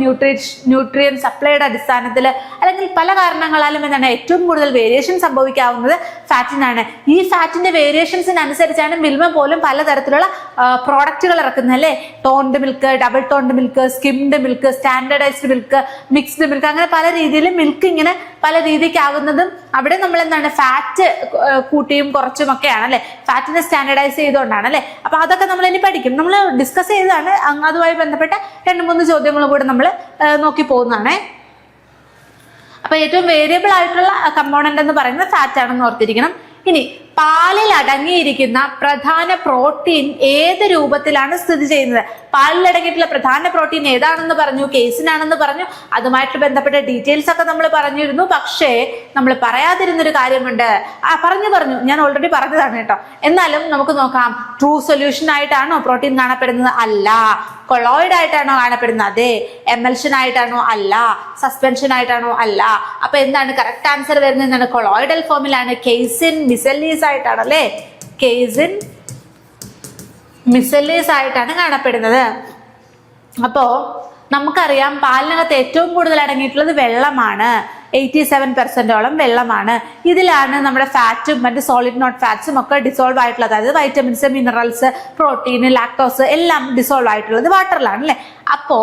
ന്യൂട്രിയൻ സപ്ലൈയുടെ അടിസ്ഥാനത്തില് അല്ലെങ്കിൽ പല കാരണങ്ങളാലും എന്താണ് ഏറ്റവും കൂടുതൽ വേരിയേഷൻ സംഭവിക്കാവുന്നത് ഫാറ്റിനാണ്. ഈ ഫാറ്റിന്റെ വേരിയേഷൻസിനനുസരിച്ചാണ് മിൽമ പോലും പലതരത്തിലുള്ള പ്രോഡക്റ്റുകൾ ഇറക്കുന്നത് അല്ലെ. Toned milk, double toned milk, skimmed milk, standardised milk, mixed milk, അങ്ങനെ പല രീതിയിലും മിൽക്ക് ഇങ്ങനെ പല രീതിക്കാകുന്നതും അവിടെ നമ്മൾ എന്താണ് ഫാറ്റ് കൂട്ടിയും കുറച്ചും ഒക്കെയാണ് അല്ലെ. ഫാറ്റിനെ സ്റ്റാൻഡേർഡൈസ് ചെയ്തുകൊണ്ടാണ് അല്ലെ. അപ്പൊ അതൊക്കെ നമ്മൾ ഇനി പഠിക്കും. നമ്മൾ ഡിസ്കസ് ചെയ്തതാണ്. അതുമായി ബന്ധപ്പെട്ട 2-3 ചോദ്യങ്ങളും കൂടെ നമ്മൾ നോക്കി പോകുന്നതാണ്. അപ്പൊ ഏറ്റവും വേരിയബിൾ ആയിട്ടുള്ള കമ്പോണന്റ് എന്ന് പറയുന്നത് ഫാറ്റ് ആണെന്ന് ഓർത്തിരിക്കണം. ഇനി പാലിൽ അടങ്ങിയിരിക്കുന്ന പ്രധാന പ്രോട്ടീൻ ഏത് രൂപത്തിലാണ് സ്ഥിതി ചെയ്യുന്നത്? പാലിൽ അടങ്ങിയിട്ടുള്ള പ്രധാന പ്രോട്ടീൻ ഏതാണെന്ന് പറഞ്ഞു, കേസിനാണെന്ന് പറഞ്ഞു. അതുമായിട്ട് ബന്ധപ്പെട്ട ഡീറ്റെയിൽസ് ഒക്കെ നമ്മൾ പറഞ്ഞിരുന്നു. പക്ഷേ നമ്മൾ പറയാതിരുന്നൊരു കാര്യമുണ്ട്. പറഞ്ഞു ഞാൻ ഓൾറെഡി പറഞ്ഞതാണ് കേട്ടോ. എന്നാലും നമുക്ക് നോക്കാം. ട്രൂ സൊല്യൂഷൻ ആയിട്ടാണോ പ്രോട്ടീൻ കാണപ്പെടുന്നത്? അല്ല. കൊളോയിഡ് ആയിട്ടാണോ കാണപ്പെടുന്നത്? അതെ. എമൽഷൻ ആയിട്ടാണോ? അല്ല. സസ്പെൻഷൻ ആയിട്ടാണോ? അല്ല. അപ്പൊ എന്താണ് കറക്റ്റ് ആൻസർ വരുന്നത്? എന്താണ്? കൊളോയിഡൽ ഫോമിലാണ്. കേസിൻ മിസെല്ലീസ് ആയിട്ടാണ് അല്ലെ. കേസിൻ മിസെല്ലീസ് ആയിട്ടാണ് കാണപ്പെടുന്നത്. അപ്പോ നമുക്കറിയാം പാലിനകത്ത് ഏറ്റവും കൂടുതൽ അടങ്ങിയിട്ടുള്ളത് വെള്ളമാണ്. 87% വെള്ളമാണ്. ഇതിലാണ് നമ്മുടെ ഫാറ്റും മറ്റ് സോളിഡ് നോട്ട് ഫാറ്റ്സും ഒക്കെ ഡിസോൾവ് ആയിട്ടുള്ളത്. അതായത് വൈറ്റമിൻസ്, മിനറൽസ്, പ്രോട്ടീൻ, ലാക്ടോസ് എല്ലാം ഡിസോൾവ് ആയിട്ടുള്ളത് വാട്ടറിലാണ് അല്ലെ. അപ്പോ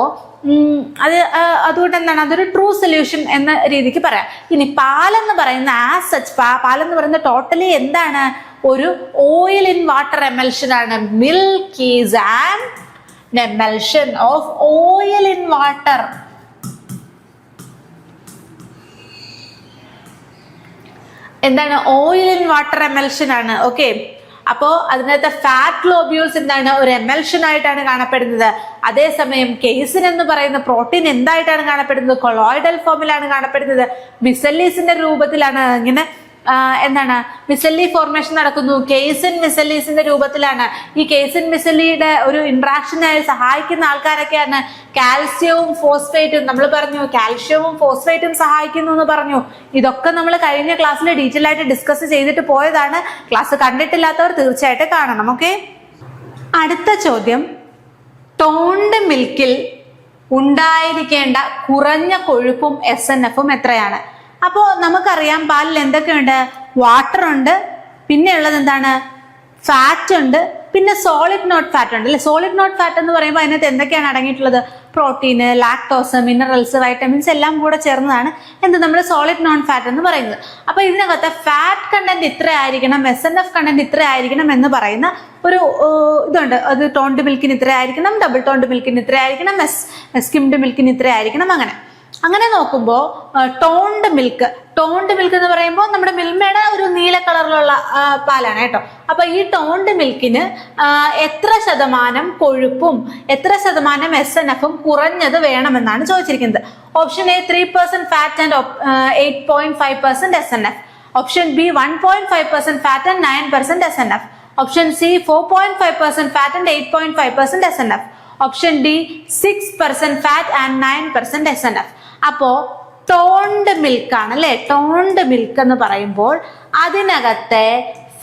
അതുകൊണ്ട് എന്താണ് അതൊരു ട്രൂ സൊല്യൂഷൻ എന്ന രീതിക്ക് പറയാം. ഇനി പാലെന്ന് പറയുന്ന ആസ് സച്ച് പാലെന്ന് പറയുന്ന ടോട്ടലി എന്താണ്? ഒരു ഓയിൽ ഇൻ വാട്ടർ എമൽഷൻ ആണ്. Milk is an emulsion of oil in water. എന്താണ്? ഓയിൽ ഇൻ വാട്ടർ എമൽഷൻ ആണ്. ഓക്കെ, അപ്പോ അതിനകത്ത് ഫാറ്റ് ലോബ്യൂൾസ് എന്താണ്? ഒരു എമൽഷൻ ആയിട്ടാണ് കാണപ്പെടുന്നത്. അതേസമയം കേസിൻ എന്ന് പറയുന്ന പ്രോട്ടീൻ എന്തായിട്ടാണ് കാണപ്പെടുന്നത്? കൊളോയിഡൽ ഫോമിലാണ് കാണപ്പെടുന്നത്. മിസെല്ലീസിന്റെ രൂപത്തിലാണ്. ഇങ്ങനെ എന്താണ് മിസെല്ലി ഫോർമേഷൻ നടക്കുന്നു. കേസിൻ മിസെല്ലീസിന്റെ രൂപത്തിലാണ്. ഈ കേസിൻ മിസെല്ലിയുടെ ഒരു ഇന്ററാക്ഷനായി സഹായിക്കുന്ന ആൾക്കാരൊക്കെയാണ് കാൽസ്യവും ഫോസ്ഫേറ്റും. നമ്മൾ പറഞ്ഞു കാൽഷ്യവും ഫോസ്ഫേറ്റും സഹായിക്കുന്നു എന്ന് പറഞ്ഞു. ഇതൊക്കെ നമ്മൾ കഴിഞ്ഞ ക്ലാസ്സിൽ ഡീറ്റെയിൽ ആയിട്ട് ഡിസ്കസ് ചെയ്തിട്ട് പോയതാണ്. ക്ലാസ് കണ്ടിട്ടില്ലാത്തവർ തീർച്ചയായിട്ടും കാണണം. ഓക്കെ, അടുത്ത ചോദ്യം, ടോൺഡ് മിൽക്കിൽ ഉണ്ടായിരിക്കേണ്ട കുറഞ്ഞ കൊഴുപ്പും SNF-ഉം എത്രയാണ്? അപ്പോ നമുക്കറിയാം പാലിൽ എന്തൊക്കെയുണ്ട്? വാട്ടർ ഉണ്ട്, പിന്നെ ഉള്ളത് എന്താണ്? ഫാറ്റ് ഉണ്ട്, പിന്നെ സോളിഡ് നോട്ട് ഫാറ്റ് ഉണ്ട് അല്ലെ. സോളിഡ് നോട്ട് ഫാറ്റ് എന്ന് പറയുമ്പോൾ അതിനകത്ത് എന്തൊക്കെയാണ് അടങ്ങിയിട്ടുള്ളത്? പ്രോട്ടീന്, ലാക്ടോസ്, മിനറൽസ്, വൈറ്റമിൻസ് എല്ലാം കൂടെ ചേർന്നതാണ് നമ്മൾ സോളിഡ് നോൺ ഫാറ്റ് എന്ന് പറയുന്നത്. അപ്പൊ ഇതിനകത്ത് ഫാറ്റ് കണ്ടന്റ് ഇത്ര ആയിരിക്കണം, SNF കണ്ടന്റ് ഇത്ര ആയിരിക്കണം എന്ന് പറയുന്ന ഒരു ഇതുണ്ട്. അത് ടോൺഡ് മിൽക്കിന് ഇത്ര ആയിരിക്കണം, ഡബിൾ ടോൺഡ് മിൽക്കിന് ഇത്ര ആയിരിക്കണം, സ്കിംഡ് മിൽക്കിന് ഇത്ര ആയിരിക്കണം. അങ്ങനെ നോക്കുമ്പോൾ ടോൺഡ് മിൽക്ക് എന്ന് പറയുമ്പോൾ നമ്മുടെ മിൽമയുടെ ഒരു നീല കളറിലുള്ള പാലാണ് കേട്ടോ. അപ്പൊ ഈ ടോൺഡ് മിൽക്കിന് എത്ര ശതമാനം കൊഴുപ്പും എത്ര ശതമാനം SNF-ഉം കുറഞ്ഞത് വേണമെന്നാണ് ചോദിച്ചിരിക്കുന്നത്. Option A 3% fat and 8.5% SNF. Option B 1.5% fat and 9% SNF. Option C 4.5% fat and 8.5% SNF. Option D 6% fat and 9% SNF. അപ്പോ ടോൺഡ് മിൽക്ക് ആണ് അല്ലെ. ടോൺഡ് മിൽക്ക് എന്ന് പറയുമ്പോൾ അതിനകത്തെ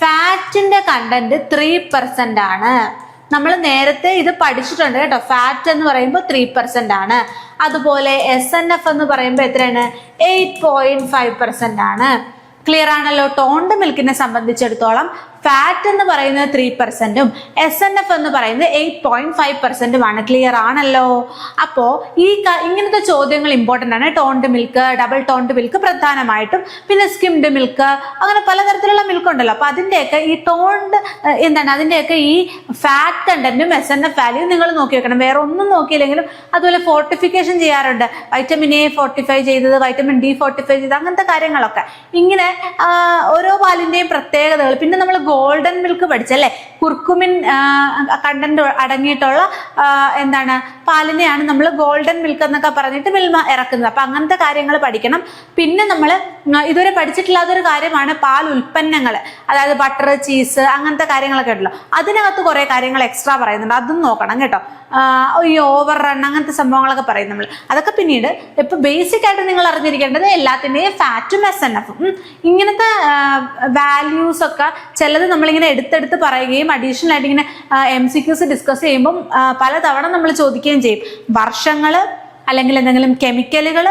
ഫാറ്റിന്റെ കണ്ടന്റ് 3% ആണ്. നമ്മൾ നേരത്തെ ഇത് പഠിച്ചിട്ടുണ്ട് കേട്ടോ. ഫാറ്റ് എന്ന് പറയുമ്പോൾ 3% ആണ്. അതുപോലെ SNF എന്ന് പറയുമ്പോൾ എത്രയാണ്? 8.5% ആണ്. ക്ലിയർ ആണല്ലോ. ടോൺഡ് മിൽക്കിനെ സംബന്ധിച്ചിടത്തോളം ഫാറ്റ് എന്ന് പറയുന്നത് 3%, SNF എന്ന് പറയുന്നത് 8.5%. ക്ലിയർ ആണല്ലോ. അപ്പോ ഇങ്ങനത്തെ ചോദ്യങ്ങൾ ഇമ്പോർട്ടന്റ് ആണ്. Toned milk, double toned milk പ്രധാനമായിട്ടും, പിന്നെ സ്കിംഡ് മിൽക്ക്, അങ്ങനെ പലതരത്തിലുള്ള മിൽക്ക് ഉണ്ടല്ലോ. അപ്പൊ അതിന്റെയൊക്കെ ഈ ടോൺഡ് അതിന്റെയൊക്കെ ഈ ഫാറ്റ് കണ്ടന്റും SNF വാല്യൂ നിങ്ങൾ നോക്കി വെക്കണം. വേറെ ഒന്നും നോക്കിയില്ലെങ്കിലും അതുപോലെ ഫോർട്ടിഫിക്കേഷൻ ചെയ്യാറുണ്ട്. വൈറ്റമിൻ എ ഫോർട്ടിഫൈ ചെയ്തത്, വൈറ്റമിൻ ഡി ഫോർട്ടിഫൈ ചെയ്തത്, അങ്ങനത്തെ കാര്യങ്ങളൊക്കെ. ഇങ്ങനെ ഓരോ പാലിന്റെയും പ്രത്യേകതകൾ. പിന്നെ നമ്മൾ ഗോൾഡൻ മിൽക്ക് പഠിച്ചല്ലേ, കുർക്കുമിൻ കണ്ടന്റ് അടങ്ങിയിട്ടുള്ള പാലിനെയാണ് നമ്മൾ ഗോൾഡൻ മിൽക്ക് എന്നൊക്കെ പറഞ്ഞിട്ട് മിൽമ ഇറക്കുന്നത്. അപ്പൊ അങ്ങനത്തെ കാര്യങ്ങൾ പഠിക്കണം. പിന്നെ നമ്മൾ ഇതുവരെ പഠിച്ചിട്ടില്ലാത്തൊരു കാര്യമാണ് പാൽ ഉൽപ്പന്നങ്ങൾ, അതായത് ബട്ടർ, ചീസ്, അങ്ങനത്തെ കാര്യങ്ങളൊക്കെ ഉണ്ടല്ലോ. അതിനകത്ത് കുറെ കാര്യങ്ങൾ എക്സ്ട്രാ പറയുന്നുണ്ട്, അതും നോക്കണം കേട്ടോ. ഈ ഓവർ റൺ അങ്ങനത്തെ സംഭവങ്ങളൊക്കെ പറയും നമ്മൾ. അതൊക്കെ പിന്നീട്. ഇപ്പൊ ബേസിക് ആയിട്ട് നിങ്ങൾ അറിഞ്ഞിരിക്കേണ്ടത് എല്ലാത്തിന്റെയും ഫാറ്റും SNF-ഉം ഇങ്ങനത്തെ വാല്യൂസ് ഒക്കെ ചിലത് നമ്മളിങ്ങനെ എടുത്തെടുത്ത് പറയുകയും അഡീഷണൽ ആയിട്ട് ഇങ്ങനെ MCQs ഡിസ്കസ് ചെയ്യുമ്പോൾ പലതവണ നമ്മൾ ചോദിക്കുകയും ചെയ്യും. വർഷങ്ങള്, അല്ലെങ്കിൽ എന്തെങ്കിലും കെമിക്കലുകൾ,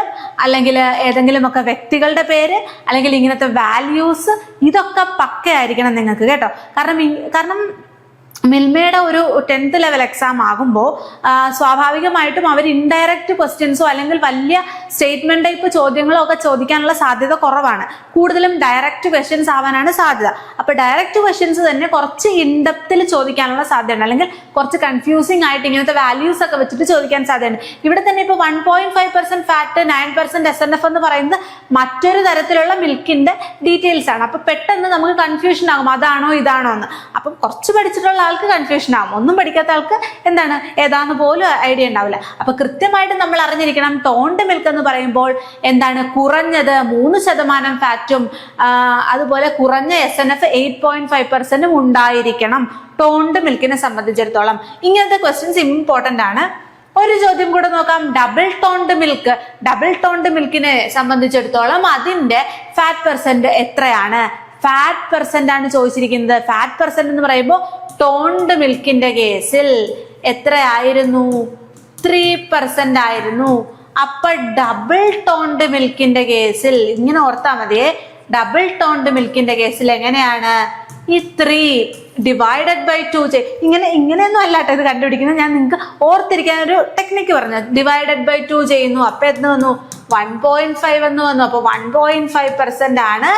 അല്ലെങ്കിൽ ഏതെങ്കിലുമൊക്കെ വ്യക്തികളുടെ പേര്, അല്ലെങ്കിൽ ഇങ്ങനത്തെ വാല്യൂസ്, ഇതൊക്കെ പക്കയായിരിക്കണം നിങ്ങൾക്ക് കേട്ടോ. കാരണം മിൽമയുടെ ഒരു 10th ലെവൽ എക്സാം ആകുമ്പോൾ സ്വാഭാവികമായിട്ടും അവർ ഇൻഡയറക്റ്റ് ക്വസ്റ്റ്യൻസോ അല്ലെങ്കിൽ വലിയ സ്റ്റേറ്റ്മെന്റ് ടൈപ്പ് ചോദ്യങ്ങളോ ഒക്കെ ചോദിക്കാനുള്ള സാധ്യത കുറവാണ്. കൂടുതലും ഡയറക്റ്റ് ക്വസ്റ്റ്യൻസ് ആവാനാണ് സാധ്യത. അപ്പൊ ഡയറക്റ്റ് ക്വസ്റ്റ്യൻസ് തന്നെ കുറച്ച് ഇൻഡെപ്തിൽ ചോദിക്കാനുള്ള സാധ്യതയുണ്ട്, അല്ലെങ്കിൽ കുറച്ച് കൺഫ്യൂസിംഗ് ആയിട്ട് ഇങ്ങനത്തെ വാല്യൂസ് ഒക്കെ വെച്ചിട്ട് ചോദിക്കാൻ സാധ്യതയുണ്ട്. ഇവിടെ തന്നെ ഇപ്പൊ 1.5% ഫാറ്റ്, 9% SNF എന്ന് പറയുന്നത് മറ്റൊരു തരത്തിലുള്ള മിൽക്കിന്റെ ഡീറ്റെയിൽസ് ആണ്. അപ്പൊ പെട്ടെന്ന് നമുക്ക് കൺഫ്യൂഷൻ ആകും, അതാണോ ഇതാണോ എന്ന്. അപ്പം കുറച്ച് പഠിച്ചിട്ടുള്ള ആൾക്ക് കൺഫ്യൂഷൻ ആവും, ഒന്നും പഠിക്കാത്ത ആൾക്ക് ഏതാന്ന് പോലും ഐഡിയ ഉണ്ടാവില്ല. അപ്പൊ കൃത്യമായിട്ട് നമ്മൾ അറിഞ്ഞിരിക്കണം. ടോൺഡ് മിൽക്ക് എന്ന് പറയുമ്പോൾ കുറഞ്ഞത് 3% ഫാറ്റും അതുപോലെ കുറഞ്ഞ SNF 8.5% ഉണ്ടായിരിക്കണം ടോൺഡ് മിൽക്കിനെ സംബന്ധിച്ചിടത്തോളം. ഇങ്ങനത്തെ ക്വസ്റ്റ്യൻസ് ഇമ്പോർട്ടന്റ് ആണ്. ഒരു ചോദ്യം കൂടെ നോക്കാം. ഡബിൾ ടോൺഡ് മിൽക്കിനെ സംബന്ധിച്ചിടത്തോളം അതിന്റെ ഫാറ്റ് പെർസെന്റ് എത്രയാണ്? ഫാറ്റ് പെർസെന്റ് ആണ് ചോദിച്ചിരിക്കുന്നത്. ഫാറ്റ് പെർസെന്റ് എന്ന് പറയുമ്പോൾ ടോൺഡ് മിൽക്കിന്റെ കേസിൽ എത്രയായിരുന്നു? 3% ആയിരുന്നു. അപ്പൊ ഡബിൾ ടോൺഡ് മിൽക്കിന്റെ കേസിൽ ഇങ്ങനെ ഓർത്താ മതിയേ. ഡബിൾ ടോൺഡ് മിൽക്കിന്റെ കേസിൽ എങ്ങനെയാണ്? ഈ 3 ഡിവൈഡഡ് ബൈ 2 ഇങ്ങനെയൊന്നും അല്ലാട്ടോ ഇത് കണ്ടുപിടിക്കുന്നത്. ഞാൻ നിങ്ങൾക്ക് ഓർത്തിരിക്കാൻ ഒരു ടെക്നിക്ക് പറഞ്ഞു. ഡിവൈഡഡ് ബൈ 2 ചെയ്യുന്നു. അപ്പൊ എന്ന് വന്നു 1.5 എന്ന് വന്നു. അപ്പൊ 1.5% ആണ്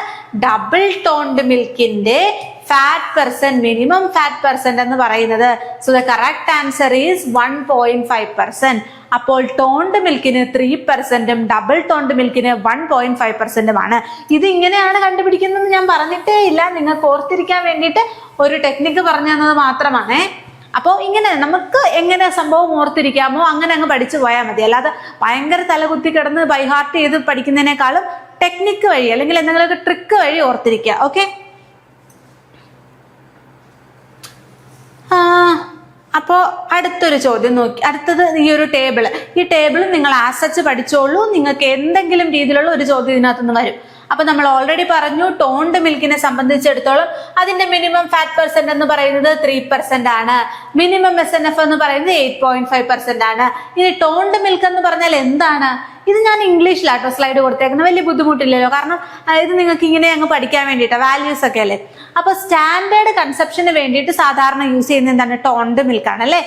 ഡബിൾ ടോൺഡ് മിൽക്കിന്റെ fat percent, minimum fat percent എന്ന് പറയുന്നത്. So the correct answer is 1.5%. അപ്പോൾ ടോൺഡ് മിൽക്കിന് 3%, ഡബിൾ ടോൺഡ് മിൽക്കിന് 1.5%. ഇത് ഇങ്ങനെയാണ് കണ്ടുപിടിക്കുന്നത് ഞാൻ പറഞ്ഞിട്ടേ ഇല്ല, നിങ്ങൾക്ക് ഓർത്തിരിക്കാൻ വേണ്ടിയിട്ട് ഒരു ടെക്നിക്ക് പറഞ്ഞു തന്നത് മാത്രമാണേ. അപ്പോൾ ഇങ്ങനെ നമുക്ക് എങ്ങനെ സംഭവം ഓർത്തിരിക്കാമോ അങ്ങനെ അങ്ങ് പഠിച്ചു പോയാൽ മതി. അല്ലാതെ ഭയങ്കര തലകുത്തി കിടന്ന് ബൈഹാർട്ട് ചെയ്ത് പഠിക്കുന്നതിനേക്കാളും ടെക്നിക്ക് വഴി അല്ലെങ്കിൽ എന്തെങ്കിലുമൊക്കെ ട്രിക്ക് വഴി ഓർത്തിരിക്കുക. ഓക്കെ. അപ്പോൾ അടുത്തൊരു ചോദ്യം നോക്കി. അടുത്തത് ഈ ഒരു ടേബിൾ. ഈ ടേബിൾ നിങ്ങൾ ആസച്ച് പഠിച്ചോളൂ. നിങ്ങൾക്ക് എന്തെങ്കിലും രീതിയിലുള്ള ഒരു ചോദ്യം ഇതിനകത്തുനിന്ന് വരും. അപ്പൊ നമ്മൾ ഓൾറെഡി പറഞ്ഞു ടോൺഡ് മിൽക്കിനെ സംബന്ധിച്ചിടത്തോളം അതിന്റെ മിനിമം ഫാറ്റ് പെർസെന്റ് എന്ന് പറയുന്നത് 3% ആണ്. മിനിമം SNF എന്ന് പറയുന്നത് 8.5% ആണ്. ഇനി ടോൺഡ് മിൽക്ക് എന്ന് പറഞ്ഞാൽ എന്താണ്? ഇത് ഞാൻ ഇംഗ്ലീഷിലാട്ടോ സ്ലൈഡ് കൊടുത്തേക്കുന്നത്, വലിയ ബുദ്ധിമുട്ടില്ലല്ലോ. കാരണം ഇത് നിങ്ങൾക്ക് ഇങ്ങനെ അങ്ങ് പഠിക്കാൻ വേണ്ടിയിട്ട് വാല്യൂസ് ഒക്കെ അല്ലേ. അപ്പൊ സ്റ്റാൻഡേർഡ് കൺസെപ്ഷന് വേണ്ടിയിട്ട് സാധാരണ യൂസ് ചെയ്യുന്ന എന്താണ്? ടോൺഡ് മിൽക്ക് ആണ് അല്ലേ.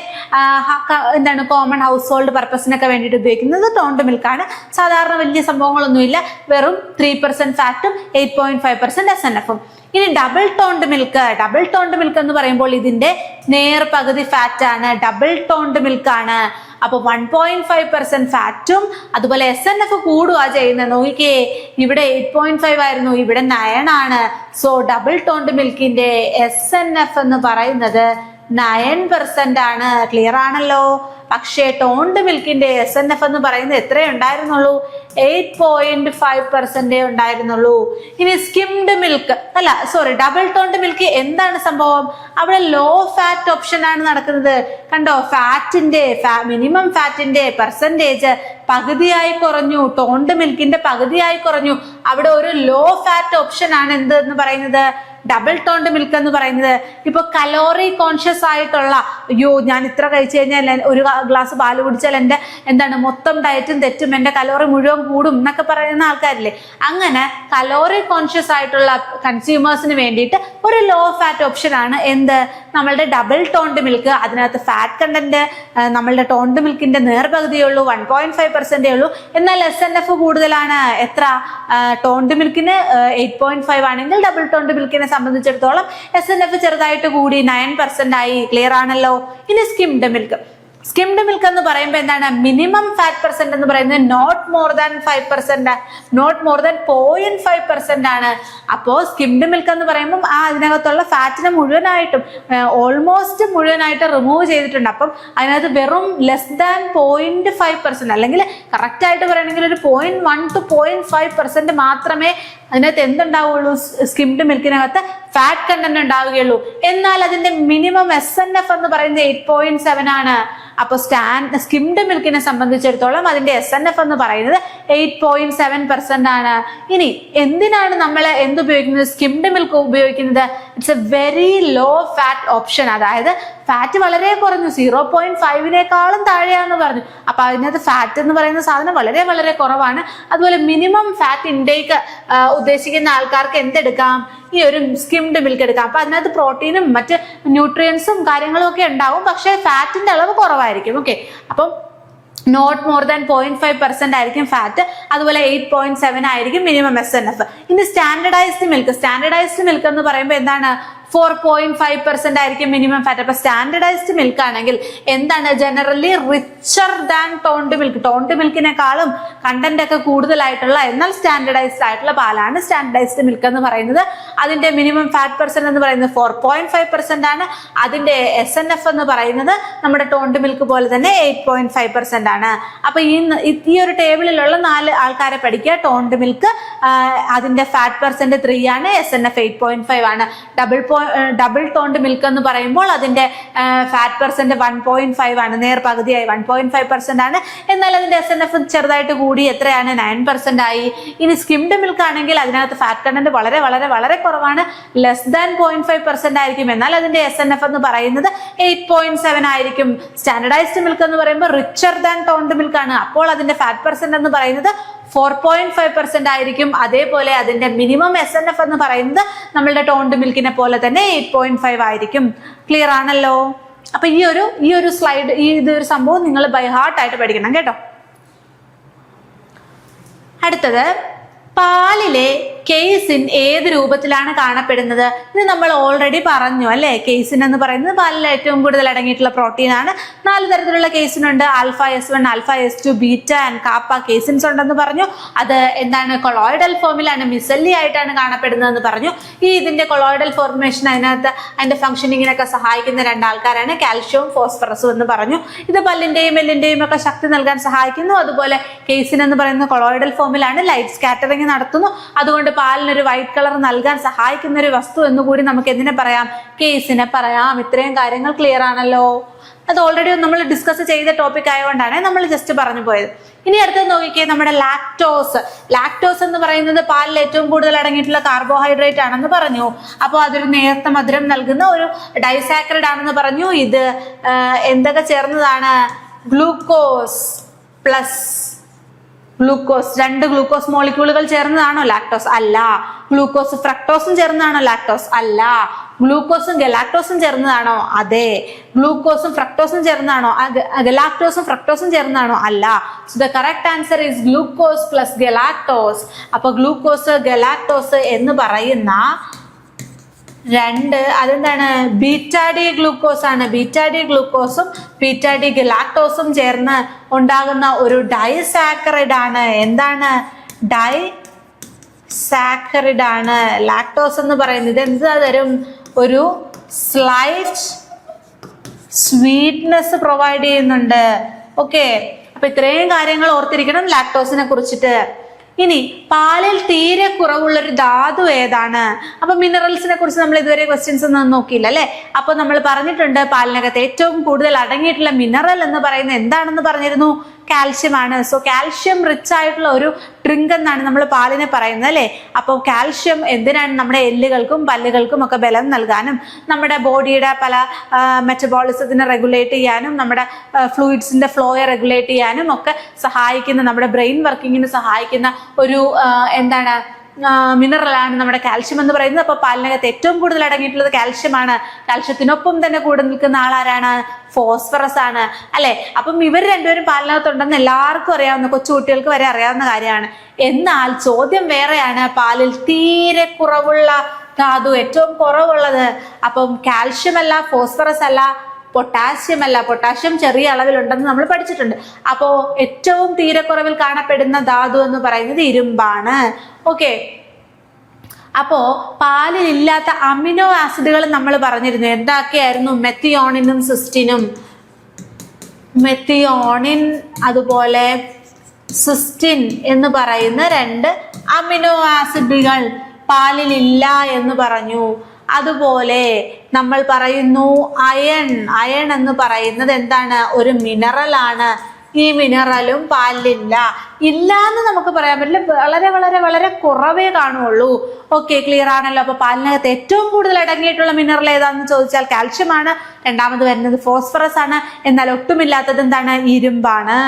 കോമൺ ഹൗസ് ഹോൾഡ് പർപ്പസിനൊക്കെ വേണ്ടിയിട്ട് ഉപയോഗിക്കുന്നത് ടോൺഡ് മിൽക്കാണ്. സാധാരണ വലിയ സംഭവങ്ങളൊന്നുമില്ല, വെറും 3% ഫാറ്റും 8.5% SNF-ഉം. ഇനി ഡബിൾ ടോൺഡ് മിൽക്ക് എന്ന് പറയുമ്പോൾ ഇതിന്റെ നേർപകുതി ഫാറ്റ് ആണ്, ഡബിൾ ടോൺഡ് മിൽക്ക് ആണ്. അപ്പൊ 1.5% ഫാറ്റും അതുപോലെ SNF കൂടുക ചെയ്യുന്നത്. നോക്കിക്കേ, ഇവിടെ 8.5 ആയിരുന്നു, ഇവിടെ 9 ആണ്. സോ ഡബിൾ ടോൺഡ് മിൽക്കിന്റെ SNF എന്ന് പറയുന്നത് 9% ആണ്. ക്ലിയർ ആണല്ലോ. പക്ഷേ ടോൺഡ് മിൽക്കിന്റെ SNF എന്ന് പറയുന്നത് എത്രയേ ഉണ്ടായിരുന്നുള്ളൂ? 8.5% ഉണ്ടായിരുന്നുള്ളൂ. ഇനി skimmed milk double toned milk എന്താണ് സംഭവം? അവിടെ ലോ ഫാറ്റ് ഓപ്ഷൻ ആണ് നടക്കുന്നത്. കണ്ടോ, മിനിമം ഫാറ്റിന്റെ പെർസെന്റേജ് പകുതിയായി കുറഞ്ഞു. ടോൺഡ് മിൽക്കിന്റെ പകുതിയായി കുറഞ്ഞു. അവിടെ ഒരു ലോ ഫാറ്റ് ഓപ്ഷൻ ആണ് എന്ത് എന്ന് പറയുന്നത്? ഡബിൾ ടോൺഡ് മിൽക്ക് എന്ന് പറയുന്നത് ഇപ്പൊ കലോറി കോൺഷ്യസ് ആയിട്ടുള്ള, അയ്യോ ഞാൻ ഇത്ര കഴിച്ചു കഴിഞ്ഞാൽ ഒരു ഗ്ലാസ് പാല് കുടിച്ചാൽ എൻ്റെ മൊത്തം ഡയറ്റും തെറ്റും, എൻ്റെ കലോറി മുഴുവൻ കൂടും എന്നൊക്കെ പറയുന്ന ആൾക്കാരില്ലേ, അങ്ങനെ കലോറി കോൺഷ്യസ് ആയിട്ടുള്ള കൺസ്യൂമേഴ്സിന് വേണ്ടിയിട്ട് ഒരു ലോ ഫാറ്റ് ഓപ്ഷൻ ആണ് എന്ത്, നമ്മളുടെ ഡബിൾ ടോൺഡ് മിൽക്ക്. അതിനകത്ത് ഫാറ്റ് കണ്ടന്റ് നമ്മളുടെ ടോൺഡ് മിൽക്കിന്റെ നേർപകുതിയേ ഉള്ളൂ, 1.5% ഉള്ളൂ. എന്നാൽ SNF കൂടുതലാണ്. എത്ര? ടോൺഡ് മിൽക്കിന് 8.5 ആണെങ്കിൽ ഡബിൾ ടോൺഡ് മിൽക്കിനെ സംബന്ധിച്ചിടത്തോളം SNF ചെറുതായിട്ട് കൂടി 9% ആയി. ക്ലിയർ ആണല്ലോ. ഇനി സ്കിംഡ് മിൽക്ക്. സ്കിംഡ് മിൽക്ക് എന്ന് പറയുമ്പോൾ എന്താണ്, മിനിമം ഫാറ്റ് പെർസെന്റ് എന്ന് പറയുന്നത് not more than 5%, not more than 0.5% ആണ്. അപ്പോൾ സ്കിംഡ് മിൽക്ക് എന്ന് പറയുമ്പോൾ അതിനകത്തുള്ള ഫാറ്റിനെ മുഴുവനായിട്ടും ഓൾമോസ്റ്റ് മുഴുവനായിട്ട് റിമൂവ് ചെയ്തിട്ടുണ്ട്. അപ്പം അതിനകത്ത് വെറും ലെസ് ദാൻ 0.5% അല്ലെങ്കിൽ കറക്റ്റ് ആയിട്ട് പറയുകയാണെങ്കിൽ ഒരു 0.1 to 0.5% മാത്രമേ അതിനകത്ത് എന്തുണ്ടാവുള്ളൂ, സ്കിംഡ് മിൽക്കിനകത്ത് ഫാറ്റ് കണ്ടന്റ് ഉണ്ടാവുകയുള്ളൂ. എന്നാൽ അതിന്റെ മിനിമം SNF എന്ന് പറയുന്നത് 8.7 ആണ്. അപ്പൊ സ്കിംഡ് മിൽക്കിനെ സംബന്ധിച്ചിടത്തോളം അതിന്റെ SNF എന്ന് പറയുന്നത് 8.7% ആണ്. ഇനി എന്തിനാണ് നമ്മൾ എന്തുപയോഗിക്കുന്നത്, സ്കിംഡ് മിൽക്ക് ഉപയോഗിക്കുന്നത്? It's a very low fat option. അതായത് ഫാറ്റ് വളരെ കുറഞ്ഞു, 0.5നേക്കാളും താഴെയാന്ന് പറഞ്ഞു. അപ്പൊ അതിനകത്ത് ഫാറ്റ് എന്ന് പറയുന്ന സാധനം വളരെ വളരെ കുറവാണ്. അതുപോലെ മിനിമം ഫാറ്റ് ഇൻടേക്ക് ഉദ്ദേശിക്കുന്ന ആൾക്കാർക്ക് എന്തെടുക്കാം, ഈ ഒരു സ്കിംഡ് മിൽക്ക് എടുക്കാം. അപ്പൊ അതിനകത്ത് പ്രോട്ടീനും മറ്റ് ന്യൂട്രിയൻസും കാര്യങ്ങളും ഒക്കെ ഉണ്ടാവും, പക്ഷെ ഫാറ്റിന്റെ അളവ് കുറവായിരിക്കും. ഓക്കെ, അപ്പം നോട്ട് മോർ ദാൻ 0.5% ആയിരിക്കും ഫാറ്റ്. അതുപോലെ 8.7 ആയിരിക്കും മിനിമം SNF. ഇനി സ്റ്റാൻഡർഡൈസ്ഡ് മിൽക്ക് എന്ന് പറയുമ്പോൾ എന്താണ്, 4.5% ആയിരിക്കും മിനിമം ഫാറ്റ്. അപ്പൊ സ്റ്റാൻഡർഡൈസ്ഡ് മിൽക്ക് ആണെങ്കിൽ എന്താണ്, generally richer than toned milk. Toned മിൽക്കിനെക്കാളും കണ്ടന്റ് ഒക്കെ കൂടുതലായിട്ടുള്ള എന്നാൽ സ്റ്റാൻഡർഡൈസ്ഡ് ആയിട്ടുള്ള പാലാണ് സ്റ്റാൻഡർഡൈസ്ഡ് മിൽക്ക് എന്ന് പറയുന്നത്. അതിന്റെ മിനിമം ഫാറ്റ് പെർസെന്റ് എന്ന് പറയുന്നത് 4.5% ആണ്. അതിന്റെ SNF എന്ന് പറയുന്നത് നമ്മുടെ ടോൺഡ് മിൽക്ക് പോലെ തന്നെ 8.5% ആണ്. അപ്പൊ ഈ ഒരു ടേബിളിലുള്ള 4 ആൾക്കാരെ പഠിക്കുക. ടോൺഡ് മിൽക്ക് അതിന്റെ ഫാറ്റ് പെർസെന്റ് 3 ആണ്, SNF 8.5 ആണ്. ഡബിൾ ടോൺഡ് മിൽക്ക് എന്ന് പറയുമ്പോൾ അതിന്റെ ഫാറ്റ് പെർസെന്റ് 1.5 ആണ്, നേർപകുതിയായി 1.5% ആണ്. എന്നാൽ അതിന്റെ SNF ചെറുതായിട്ട് കൂടി എത്രയാണ്, 9% ആയി. ഇനി സ്കിംഡ് മിൽക്ക് ആണെങ്കിൽ അതിനകത്ത് ഫാറ്റ് കണ്ടന്റ് വളരെ വളരെ വളരെ കുറവാണ്, ലെസ് ദാൻ 0.5% ആയിരിക്കും. എന്നാൽ അതിന്റെ SNF എന്ന് പറയുന്നത് 8.7 ആയിരിക്കും. സ്റ്റാൻഡർഡൈസ്ഡ് മിൽക്ക് എന്ന് പറയുമ്പോൾ റിച്ചർ ദാൻ ടോൺഡ് മിൽക്ക് ആണ്. അപ്പോൾ അതിന്റെ ഫാറ്റ് പെർസെന്റ് എന്ന് പറയുന്നത് 4.5% ആയിരിക്കും. അതേപോലെ അതിന്റെ മിനിമം SNF എന്ന് പറയുന്നത് നമ്മളുടെ ടോൺഡ് മിൽക്കിനെ പോലെ തന്നെ 8.5 ആയിരിക്കും. ക്ലിയർ ആണല്ലോ. അപ്പൊ ഈ ഒരു സ്ലൈഡ്, ഇതൊരു സംഭവം നിങ്ങൾ ബൈ ഹാർട്ട് ആയിട്ട് പഠിക്കണം കേട്ടോ. അടുത്തത്, പാലിലെ കേസിൻ ഏത് രൂപത്തിലാണ് കാണപ്പെടുന്നത്? ഇത് നമ്മൾ ഓൾറെഡി പറഞ്ഞു അല്ലെ. കേസിൻ എന്ന് പറയുന്നത് പാലിൽ ഏറ്റവും കൂടുതൽ അടങ്ങിയിട്ടുള്ള പ്രോട്ടീൻ ആണ്. 4 തരത്തിലുള്ള കേസിനുണ്ട്. Alpha S1, alpha S2, beta and kappa caseins ഉണ്ടെന്ന് പറഞ്ഞു. അത് എന്താണ്, കൊളോയിഡൽ ഫോമിലാണ്, മിസല്ലി ആയിട്ടാണ് കാണപ്പെടുന്നതെന്ന് പറഞ്ഞു. ഇതിന്റെ കൊളോയിഡൽ ഫോർമേഷൻ അതിന്റെ ഫംഗ്ഷനിങ്ങിനൊക്കെ സഹായിക്കുന്ന 2 ആൾക്കാരാണ്, കാൽഷ്യവും ഫോസ്ഫറസും എന്ന് പറഞ്ഞു. ഇത് പല്ലിന്റെയും എല്ലിന്റെയും ഒക്കെ ശക്തി നൽകാൻ സഹായിക്കുന്നു. അതുപോലെ കേസിൻ എന്ന് പറയുന്ന കൊളോയിഡൽ ഫോമിലാണ്, ലൈറ്റ് സ്കാറ്ററിംഗ് നടത്തുന്നു. അതുകൊണ്ട് പാലിനൊരു വൈറ്റ് കളർ നൽകാൻ സഹായിക്കുന്ന ഒരു വസ്തു എന്നുകൂടി നമുക്ക് എന്തിനെ പറയാം, കേസിനെ പറയാം. ഇത്രയും കാര്യങ്ങൾ ക്ലിയർ ആണല്ലോ. അത് ഓൾറെഡി നമ്മൾ ഡിസ്കസ് ചെയ്ത ടോപ്പിക് ആയതുകൊണ്ടാണ് നമ്മൾ ജസ്റ്റ് പറഞ്ഞു പോയത്. ഇനി അടുത്തത് നോക്കിക്കേ, നമ്മുടെ ലാക്ടോസ് എന്ന് പറയുന്നത് പാലിൽ ഏറ്റവും കൂടുതൽ അടങ്ങിയിട്ടുള്ള കാർബോഹൈഡ്രേറ്റ് ആണെന്ന് പറഞ്ഞു. അപ്പോൾ അതൊരു നേർത്ത മധുരം നൽകുന്ന ഒരു ഡൈസാക്കറൈഡ് ആണെന്ന് പറഞ്ഞു. ഇത് എന്തൊക്കെ ചേർന്നതാണ്, ഗ്ലൂക്കോസ് പ്ലസ് ഗ്ലൂക്കോസ്, 2 ഗ്ലൂക്കോസ് മോളിക്യൂളുകൾ ചേർന്നതാണോ ലാക്ടോസ്? അല്ല. ഗ്ലൂക്കോസ് ഫ്രക്ടോസും ചേർന്നതാണോ ലാക്ടോസ്? അല്ല. ഗ്ലൂക്കോസും ഗലാക്ടോസും ചേർന്നതാണോ? അതെ. ഗ്ലൂക്കോസും ഫ്രക്ടോസും ചേർന്നതാണോ? ഗലാക്ടോസും ഫ്രക്ടോസും ചേർന്നതാണോ? അല്ല. So the correct answer is glucose plus galactose. അപ്പൊ ഗ്ലൂക്കോസ് ഗലാക്ടോസ് എന്ന് പറയുന്ന 2 അതെന്താണ്, ബീറ്റാ ഡി ഗ്ലൂക്കോസ് ആണ്. ബീറ്റാ ഡി ഗ്ലൂക്കോസും ബീറ്റാ ഡി ഗലാക്ടോസും ചേർന്ന് ഉണ്ടാകുന്ന ഒരു ഡൈസാക്കറൈഡ് ആണ്. എന്താണ്, ഡൈസാക്കറൈഡ് ആണ് ലാക്ടോസ് എന്ന് പറയുന്നത്. എന്താ തരും, ഒരു സ്ലൈറ്റ് സ്വീറ്റ്നെസ് പ്രൊവൈഡ് ചെയ്യുന്നുണ്ട്. ഓക്കെ, അപ്പൊ ഇത്രയും കാര്യങ്ങൾ ഓർത്തിരിക്കണം ലാക്ടോസിനെ കുറിച്ചിട്ട്. ഇനി പാലിൽ തീരെ കുറവുള്ളൊരു ധാതു ഏതാണ്? അപ്പൊ മിനറൽസിനെ കുറിച്ച് നമ്മൾ ഇതുവരെ ക്വസ്റ്റ്യൻസ് ഒന്നും നോക്കിയില്ല അല്ലെ. അപ്പൊ നമ്മൾ പറഞ്ഞിട്ടുണ്ട് പാലിനകത്ത് ഏറ്റവും കൂടുതൽ അടങ്ങിയിട്ടുള്ള മിനറൽ എന്ന് പറയുന്നത് എന്താണെന്ന് പറഞ്ഞിരുന്നു, കാൽഷ്യം ആണ്. സോ കാൽഷ്യം റിച്ച് ആയിട്ടുള്ള ഒരു ഡ്രിങ്ക് എന്നാണ് നമ്മൾ പാലിനെ പറയുന്നത് അല്ലേ. അപ്പോൾ കാൽഷ്യം എന്തിനാണ്? നമ്മുടെ എല്ലുകൾക്കും പല്ലുകൾക്കും ഒക്കെ ബലം നൽകാനും നമ്മുടെ ബോഡിയുടെ പല മെറ്റബോളിസത്തിനെ റെഗുലേറ്റ് ചെയ്യാനും നമ്മുടെ ഫ്ലൂയിഡ്സിന്റെ ഫ്ലോയെ റെഗുലേറ്റ് ചെയ്യാനും ഒക്കെ സഹായിക്കുന്ന, നമ്മുടെ ബ്രെയിൻ വർക്കിങ്ങിന് സഹായിക്കുന്ന ഒരു എന്താണ് മിനറലാണ് നമ്മുടെ കാൽഷ്യം എന്ന് പറയുന്നത്. അപ്പോൾ പാലിനകത്ത് ഏറ്റവും കൂടുതൽ അടങ്ങിയിട്ടുള്ളത് കാൽഷ്യമാണ്. കാൽഷ്യത്തിനൊപ്പം തന്നെ കൂടെ നിൽക്കുന്ന ആളാരാണ്? ഫോസ്ഫറസ് ആണ് അല്ലെ. അപ്പം ഇവർ രണ്ടുപേരും പാലിനകത്തുണ്ടെന്ന് എല്ലാവർക്കും അറിയാവുന്ന, കൊച്ചുകുട്ടികൾക്ക് വരെ അറിയാവുന്ന കാര്യമാണ്. എന്നാൽ ചോദ്യം വേറെയാണ്. പാലിൽ തീരെ കുറവുള്ള ധാതു, ഏറ്റവും കുറവുള്ളത് അപ്പം കാൽഷ്യം അല്ല, ഫോസ്ഫറസ് അല്ല, പൊട്ടാസ്യം അല്ല. പൊട്ടാസ്യം ചെറിയ അളവിലുണ്ടെന്ന് നമ്മൾ പഠിച്ചിട്ടുണ്ട്. അപ്പോൾ ഏറ്റവും തീരെ കുറവിൽ കാണപ്പെടുന്ന ധാതു എന്ന് പറയുന്നത് ഇരുമ്പാണ്. ഓക്കെ, അപ്പോ പാലിൽ ഇല്ലാത്ത അമിനോ ആസിഡുകൾ നമ്മൾ പറഞ്ഞിരുന്നു. എന്തൊക്കെയായിരുന്നു? മെത്തിയോണിനും സിസ്റ്റിനും. മെത്തിയോണിൻ അതുപോലെ സിസ്റ്റിൻ എന്ന് പറയുന്ന 2 അമിനോ ആസിഡുകൾ പാലിലില്ല എന്ന് പറഞ്ഞു. അതുപോലെ നമ്മൾ പറയുന്നു അയൺ. അയൺ എന്ന് പറയുന്നത് എന്താണ്? ഒരു മിനറൽ ആണ്. ഈ മിനറലും പാലിലില്ല. ഇല്ല എന്ന് നമുക്ക് പറയാൻ പറ്റില്ല, വളരെ വളരെ വളരെ കുറവേ കാണുള്ളൂ. ഓക്കെ, ക്ലിയർ ആണല്ലോ. അപ്പൊ പാലിനകത്ത് ഏറ്റവും കൂടുതൽ അടങ്ങിയിട്ടുള്ള മിനറൽ ഏതാണെന്ന് ചോദിച്ചാൽ കാൽഷ്യം ആണ്. രണ്ടാമത് വരുന്നത് ഫോസ്ഫറസ് ആണ്. എന്നാൽ ഒട്ടുമില്ലാത്തത് എന്താണ്? ഇരുമ്പാണ്.